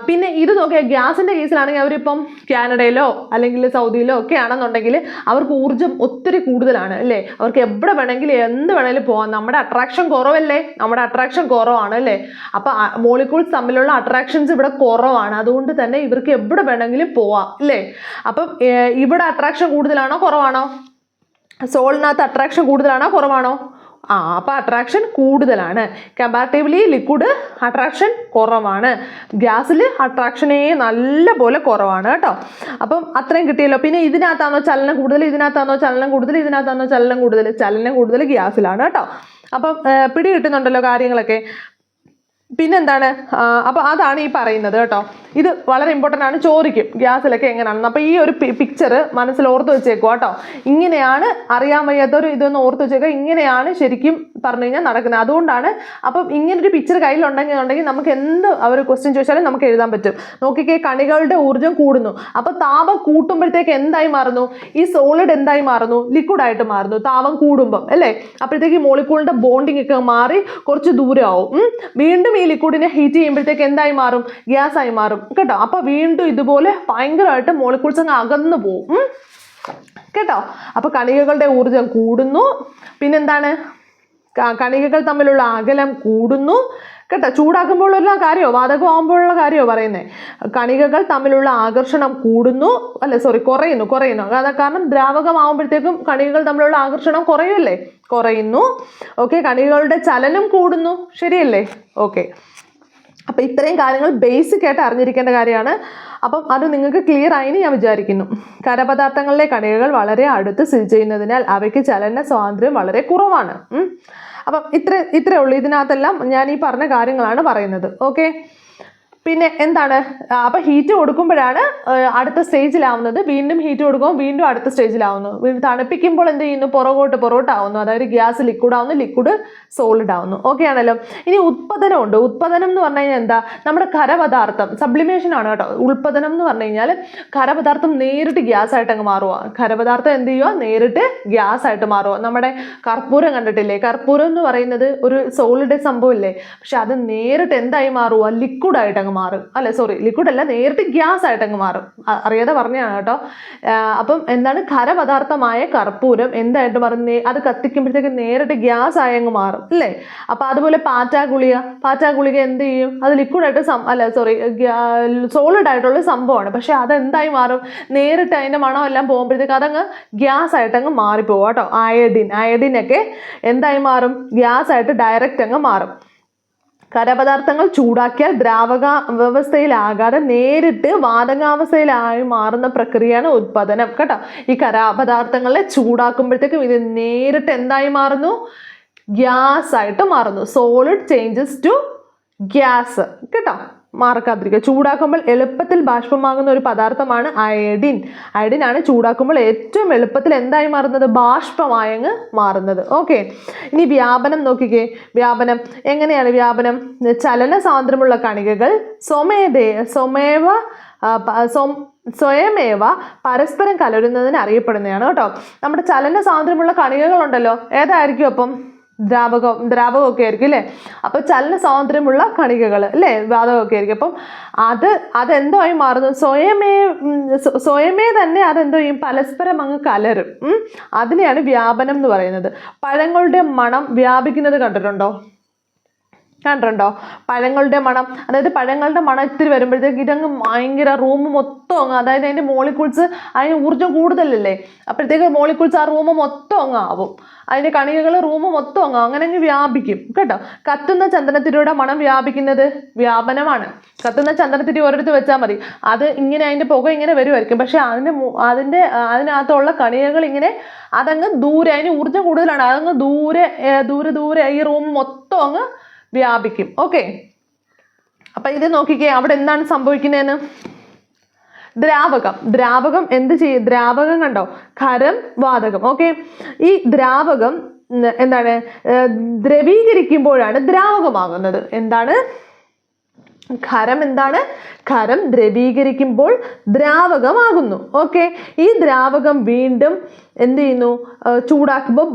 പിന്നെ ഇത് നോക്കിയാൽ ഗ്യാസിൻ്റെ കേസിലാണെങ്കിൽ അവരിപ്പം കാനഡയിലോ അല്ലെങ്കിൽ സൗദിയിലോ ഒക്കെ ആണെന്നുണ്ടെങ്കിൽ അവർക്ക് ഊർജ്ജം ഒത്തിരി കൂടുതലാണ് അല്ലേ. അവർക്ക് എവിടെ വേണമെങ്കിലും എന്ത് വേണമെങ്കിലും പോകാം. നമ്മുടെ അട്രാക്ഷൻ കുറവാണ് അല്ലേ. അപ്പം മോളിക്യൂൾസ് തമ്മിലുള്ള അട്രാക്ഷൻസ് ഇവിടെ കുറവാണ്, അതുകൊണ്ട് തന്നെ ഇവർക്ക് എവിടെ വേണമെങ്കിലും പോവാം അല്ലേ. അപ്പം ഇവിടെ അട്രാക്ഷൻ കൂടുതലാണോ കുറവാണോ? സോളിനകത്ത് അട്രാക്ഷൻ കൂടുതലാണോ കുറവാണോ? അപ്പോൾ അട്രാക്ഷൻ കൂടുതലാണ്. കമ്പാരിറ്റീവ്ലി ലിക്വിഡ് അട്രാക്ഷൻ കുറവാണ്, ഗ്യാസിൽ അട്രാക്ഷനേ നല്ല പോലെ കുറവാണ് കേട്ടോ. അപ്പം അത്രയും കിട്ടിയല്ലോ. പിന്നെ ഇതിനകത്താണോ ചലനം കൂടുതൽ, ഇതിനകത്താണോ ചലനം കൂടുതൽ? ചലനം കൂടുതൽ ഗ്യാസിലാണ് കേട്ടോ. അപ്പം പിടി കിട്ടുന്നുണ്ടല്ലോ കാര്യങ്ങളൊക്കെ. പിന്നെന്താണ്, അപ്പോൾ അതാണ് ഈ പറയുന്നത് കേട്ടോ. ഇത് വളരെ ഇമ്പോർട്ടൻ്റ് ആണ്, ചോദിക്കും ഗ്യാസിലൊക്കെ എങ്ങനെയാണെന്ന്. അപ്പോൾ ഈ ഒരു പിക്ചർ മനസ്സിൽ ഓർത്ത് വെച്ചേക്കുക കേട്ടോ. ഇങ്ങനെയാണ്, അറിയാൻ വയ്യാത്തൊരു ഇതൊന്ന് ഓർത്ത് വെച്ചേക്കുക, ഇങ്ങനെയാണ് ശരിക്കും പറഞ്ഞു കഴിഞ്ഞാൽ നടക്കുന്നത്. അതുകൊണ്ടാണ് അപ്പം ഇങ്ങനൊരു പിക്ചർ കയ്യിലുണ്ടെങ്കിൽ നമുക്ക് എന്ത് അവർ ക്വസ്റ്റ്യൻ ചോദിച്ചാലും നമുക്ക് എഴുതാൻ പറ്റും. നോക്കിക്കേ, കണികളുടെ ഊർജ്ജം കൂടുന്നു. അപ്പോൾ താപം കൂട്ടുമ്പോഴത്തേക്ക് എന്തായി മാറുന്നു? ഈ സോളിഡ് എന്തായി മാറുന്നു? ലിക്വിഡായിട്ട് മാറുന്നു താപം കൂടുമ്പം അല്ലേ. അപ്പോഴത്തേക്ക് ഈ മോളിക്യൂളിൻ്റെ ബോണ്ടിങ് ഒക്കെ മാറി കുറച്ച് ദൂരമാവും. വീണ്ടും ഈ ലിക്വിഡിനെ ഹീറ്റ് ചെയ്യുമ്പോഴത്തേക്ക് എന്തായി മാറും? ഗ്യാസ് ആയി മാറും കേട്ടോ. അപ്പോൾ വീണ്ടും ഇതുപോലെ ഭയങ്കരമായിട്ട് മോളിക്യൂൾസ് അങ്ങ് അകന്നു പോവും കേട്ടോ. അപ്പോൾ കണികകളുടെ ഊർജ്ജം കൂടുന്നു. പിന്നെന്താണ്, കണികകൾ തമ്മിലുള്ള അകലം കൂടുന്നു കേട്ടോ. ചൂടാക്കുമ്പോഴുള്ള കാര്യമോ വാതകമാകുമ്പോഴുള്ള കാര്യമോ പറയുന്നത്? കണികകൾ തമ്മിലുള്ള ആകർഷണം കുറയുന്നു. കാരണം ദ്രാവകമാകുമ്പോഴത്തേക്കും കണികകൾ തമ്മിലുള്ള ആകർഷണം കുറയുന്നു. ഓക്കെ, കണികകളുടെ ചലനം കൂടുന്നു, ശരിയല്ലേ? ഓക്കെ, അപ്പം ഇത്രയും കാര്യങ്ങൾ ബേസിക് ആയിട്ട് അറിഞ്ഞിരിക്കേണ്ട കാര്യമാണ്. അപ്പം അത് നിങ്ങൾക്ക് ക്ലിയർ ആയിന്ന് ഞാൻ വിചാരിക്കുന്നു. ഖരപദാർത്ഥങ്ങളിലെ കണികകൾ വളരെ അടുത്ത് സ്ഥിതി ചെയ്യുന്നതിനാൽ അവയ്ക്ക് ചലന സ്വാതന്ത്ര്യം വളരെ കുറവാണ്. അപ്പം ഇത്രയേ ഉള്ളൂ. ഇതിനകത്തെല്ലാം ഞാൻ ഈ പറഞ്ഞ കാര്യങ്ങളാണ് പറയുന്നത്. ഓക്കെ, പിന്നെ എന്താണ്, അപ്പം ഹീറ്റ് കൊടുക്കുമ്പോഴാണ് അടുത്ത സ്റ്റേജിലാവുന്നത്. വീണ്ടും ഹീറ്റ് കൊടുക്കുമ്പോൾ വീണ്ടും അടുത്ത സ്റ്റേജിലാവുന്നു. വീണ്ടും തണുപ്പിക്കുമ്പോൾ എന്ത് ചെയ്യുന്നു? പുറകോട്ടാവുന്നു. അതായത് ഗ്യാസ് ലിക്വിഡ് ആവുന്നു, ലിക്വിഡ് സോളിഡ് ആവുന്നു. ഓക്കെ ആണല്ലോ. ഇനി ഉത്പതനമുണ്ട്. ഉത്പതനം എന്ന് പറഞ്ഞു കഴിഞ്ഞാൽ എന്താ? നമ്മുടെ ഖരപദാർത്ഥം, സബ്ലിമേഷൻ ആണ് കേട്ടോ. ഉത്പതനം എന്ന് പറഞ്ഞു കഴിഞ്ഞാൽ ഖരപദാർത്ഥം നേരിട്ട് ഗ്യാസ് ആയിട്ട് അങ്ങ് മാറുക. ഖരപദാർത്ഥം എന്ത് ചെയ്യുക? നേരിട്ട് ഗ്യാസ് ആയിട്ട് മാറുക. നമ്മുടെ കർപ്പൂരം കണ്ടിട്ടില്ലേ? കർപ്പൂരം എന്ന് പറയുന്നത് ഒരു സോളിഡ് സംഭവമില്ലേ, പക്ഷെ അത് നേരിട്ട് എന്തായി മാറുക? ലിക്വിഡായിട്ട് അങ്ങ് അങ്ങ് മാറും. അല്ല സോറി, ലിക്വിഡ് അല്ല, നേരിട്ട് ഗ്യാസ് ആയിട്ട് അങ്ങ് മാറും. അറിയാതെ പറഞ്ഞതാണ് കേട്ടോ. അപ്പം എന്താണ് ഖരപദാർത്ഥമായ കർപ്പൂരം എന്തായിട്ട് മാറും? അത് കത്തിക്കുമ്പോഴത്തേക്ക് നേരിട്ട് ഗ്യാസ് ആയി അങ്ങ് മാറും അല്ലേ? അപ്പൊ അതുപോലെ പാറ്റാ ഗുളിക എന്ത് ചെയ്യും? അത് ലിക്വിഡായിട്ട് സോളിഡ് ആയിട്ടുള്ള സംഭവമാണ്. പക്ഷെ അതെന്തായി മാറും? നേരിട്ട് അതിന്റെ മണം എല്ലാം പോകുമ്പോഴത്തേക്ക് അതങ്ങ് ഗ്യാസ് ആയിട്ട് അങ്ങ് മാറിപ്പോകും കേട്ടോ. അയഡിനൊക്കെ എന്തായി മാറും? ഗ്യാസ് ആയിട്ട് ഡയറക്റ്റ് അങ്ങ് മാറും. ഖരപദാർത്ഥങ്ങൾ ചൂടാക്കിയാൽ ദ്രാവക വ്യവസ്ഥയിലാകാതെ നേരിട്ട് വാതകാവസ്ഥയിലായി മാറുന്ന പ്രക്രിയയാണ് ഉത്പാദനം കേട്ടോ. ഈ ഖരപദാർത്ഥങ്ങളെ ചൂടാക്കുമ്പോഴത്തേക്കും ഇത് നേരിട്ട് എന്തായി മാറുന്നു? ഗ്യാസ് ആയിട്ട് മാറുന്നു. സോളിഡ് ചേഞ്ചസ് ടു ഗ്യാസ് കേട്ടോ. മാർക്കാതിരിക്കുക. ചൂടാക്കുമ്പോൾ എളുപ്പത്തിൽ ബാഷ്പമാകുന്ന ഒരു പദാർത്ഥമാണ് അയഡിൻ ആണ് ചൂടാക്കുമ്പോൾ ഏറ്റവും എളുപ്പത്തിൽ എന്തായി മാറുന്നത്? ബാഷ്പമായങ്ങ് മാറുന്നത്. ഓക്കെ, ഇനി വ്യാപനം നോക്കിക്കേ. വ്യാപനം എങ്ങനെയാണ്? വ്യാപനം ചലന സാന്ദ്രമുള്ള കണികകൾ സ്വയമേവ പരസ്പരം കലരുന്നതിന് അറിയപ്പെടുന്നതാണ് കേട്ടോ. നമ്മുടെ ചലന സാന്ദ്രമുള്ള കണികകളുണ്ടല്ലോ, ഏതായിരിക്കും അപ്പം? ദ്രാവകമൊക്കെ ആയിരിക്കും അല്ലേ? അപ്പൊ ചലന സ്വാതന്ത്ര്യമുള്ള കണികകൾ അല്ലേ, വാതകമൊക്കെ ആയിരിക്കും. അപ്പം അതെന്തോയി മാറുന്നു? സ്വയമേ തന്നെ അതെന്തോ ചെയ്യും? പരസ്പരം അങ്ങ് കലരും. അതിനെയാണ് വ്യാപനം എന്ന് പറയുന്നത്. പഴങ്ങളുടെ മണം വ്യാപിക്കുന്നത് കണ്ടിട്ടുണ്ടോ? പഴങ്ങളുടെ മണം, അതായത് പഴങ്ങളുടെ മണം ഇത്തിരി വരുമ്പോഴത്തേക്ക് ഇതങ്ങ് ഭയങ്കര റൂം മൊത്തം അങ്ങ്, അതായത് അതിന്റെ മോളിക്യൂൾസ്, അതിന് ഊർജ്ജം കൂടുതലല്ലേ, അപ്പോഴത്തേക്ക് മോളിക്യൂൾസ് ആ റൂം മൊത്തം അങ്ങ് ആവും. അതിന്റെ കണികകൾ റൂം മൊത്തം അങ്ങ് അങ്ങനെ അങ്ങ് വ്യാപിക്കും കേട്ടോ. കത്തുന്ന ചന്ദനത്തിരിയുടെ മണം വ്യാപിക്കുന്നത് വ്യാപനമാണ്. കത്തുന്ന ചന്ദനത്തിരി ഒരിടത്ത് വെച്ചാൽ മതി, അത് ഇങ്ങനെ അതിന്റെ പുക ഇങ്ങനെ വരുമായിരിക്കും. പക്ഷെ അതിനകത്തുള്ള കണികകൾ ഇങ്ങനെ അതങ്ങ് ദൂരെ, അതിന് ഊർജ്ജം കൂടുതലാണ്, അതങ്ങ് ദൂരെ ഈ റൂം മൊത്തം അങ്ങ് വ്യാപിക്കും. ഓക്കെ, അപ്പൊ ഇത് നോക്കിക്കേ, അവിടെ എന്താണ് സംഭവിക്കുന്നതെന്ന്. ദ്രാവകം എന്ത് ചെയ്യും? ദ്രാവകം കണ്ടോ, ഖരം വാതകം. ഓക്കെ, ഈ ദ്രാവകം എന്താണ്? ദ്രവീകരിക്കുമ്പോഴാണ് ദ്രാവകമാകുന്നത്. എന്താണ്? ഖരം ദ്രവീകരിക്കുമ്പോൾ ദ്രാവകമാകുന്നു. ഓക്കെ, ഈ ദ്രാവകം വീണ്ടും എന്ത് ചെയ്യുന്നു? ചൂടാക്കുമ്പോൾ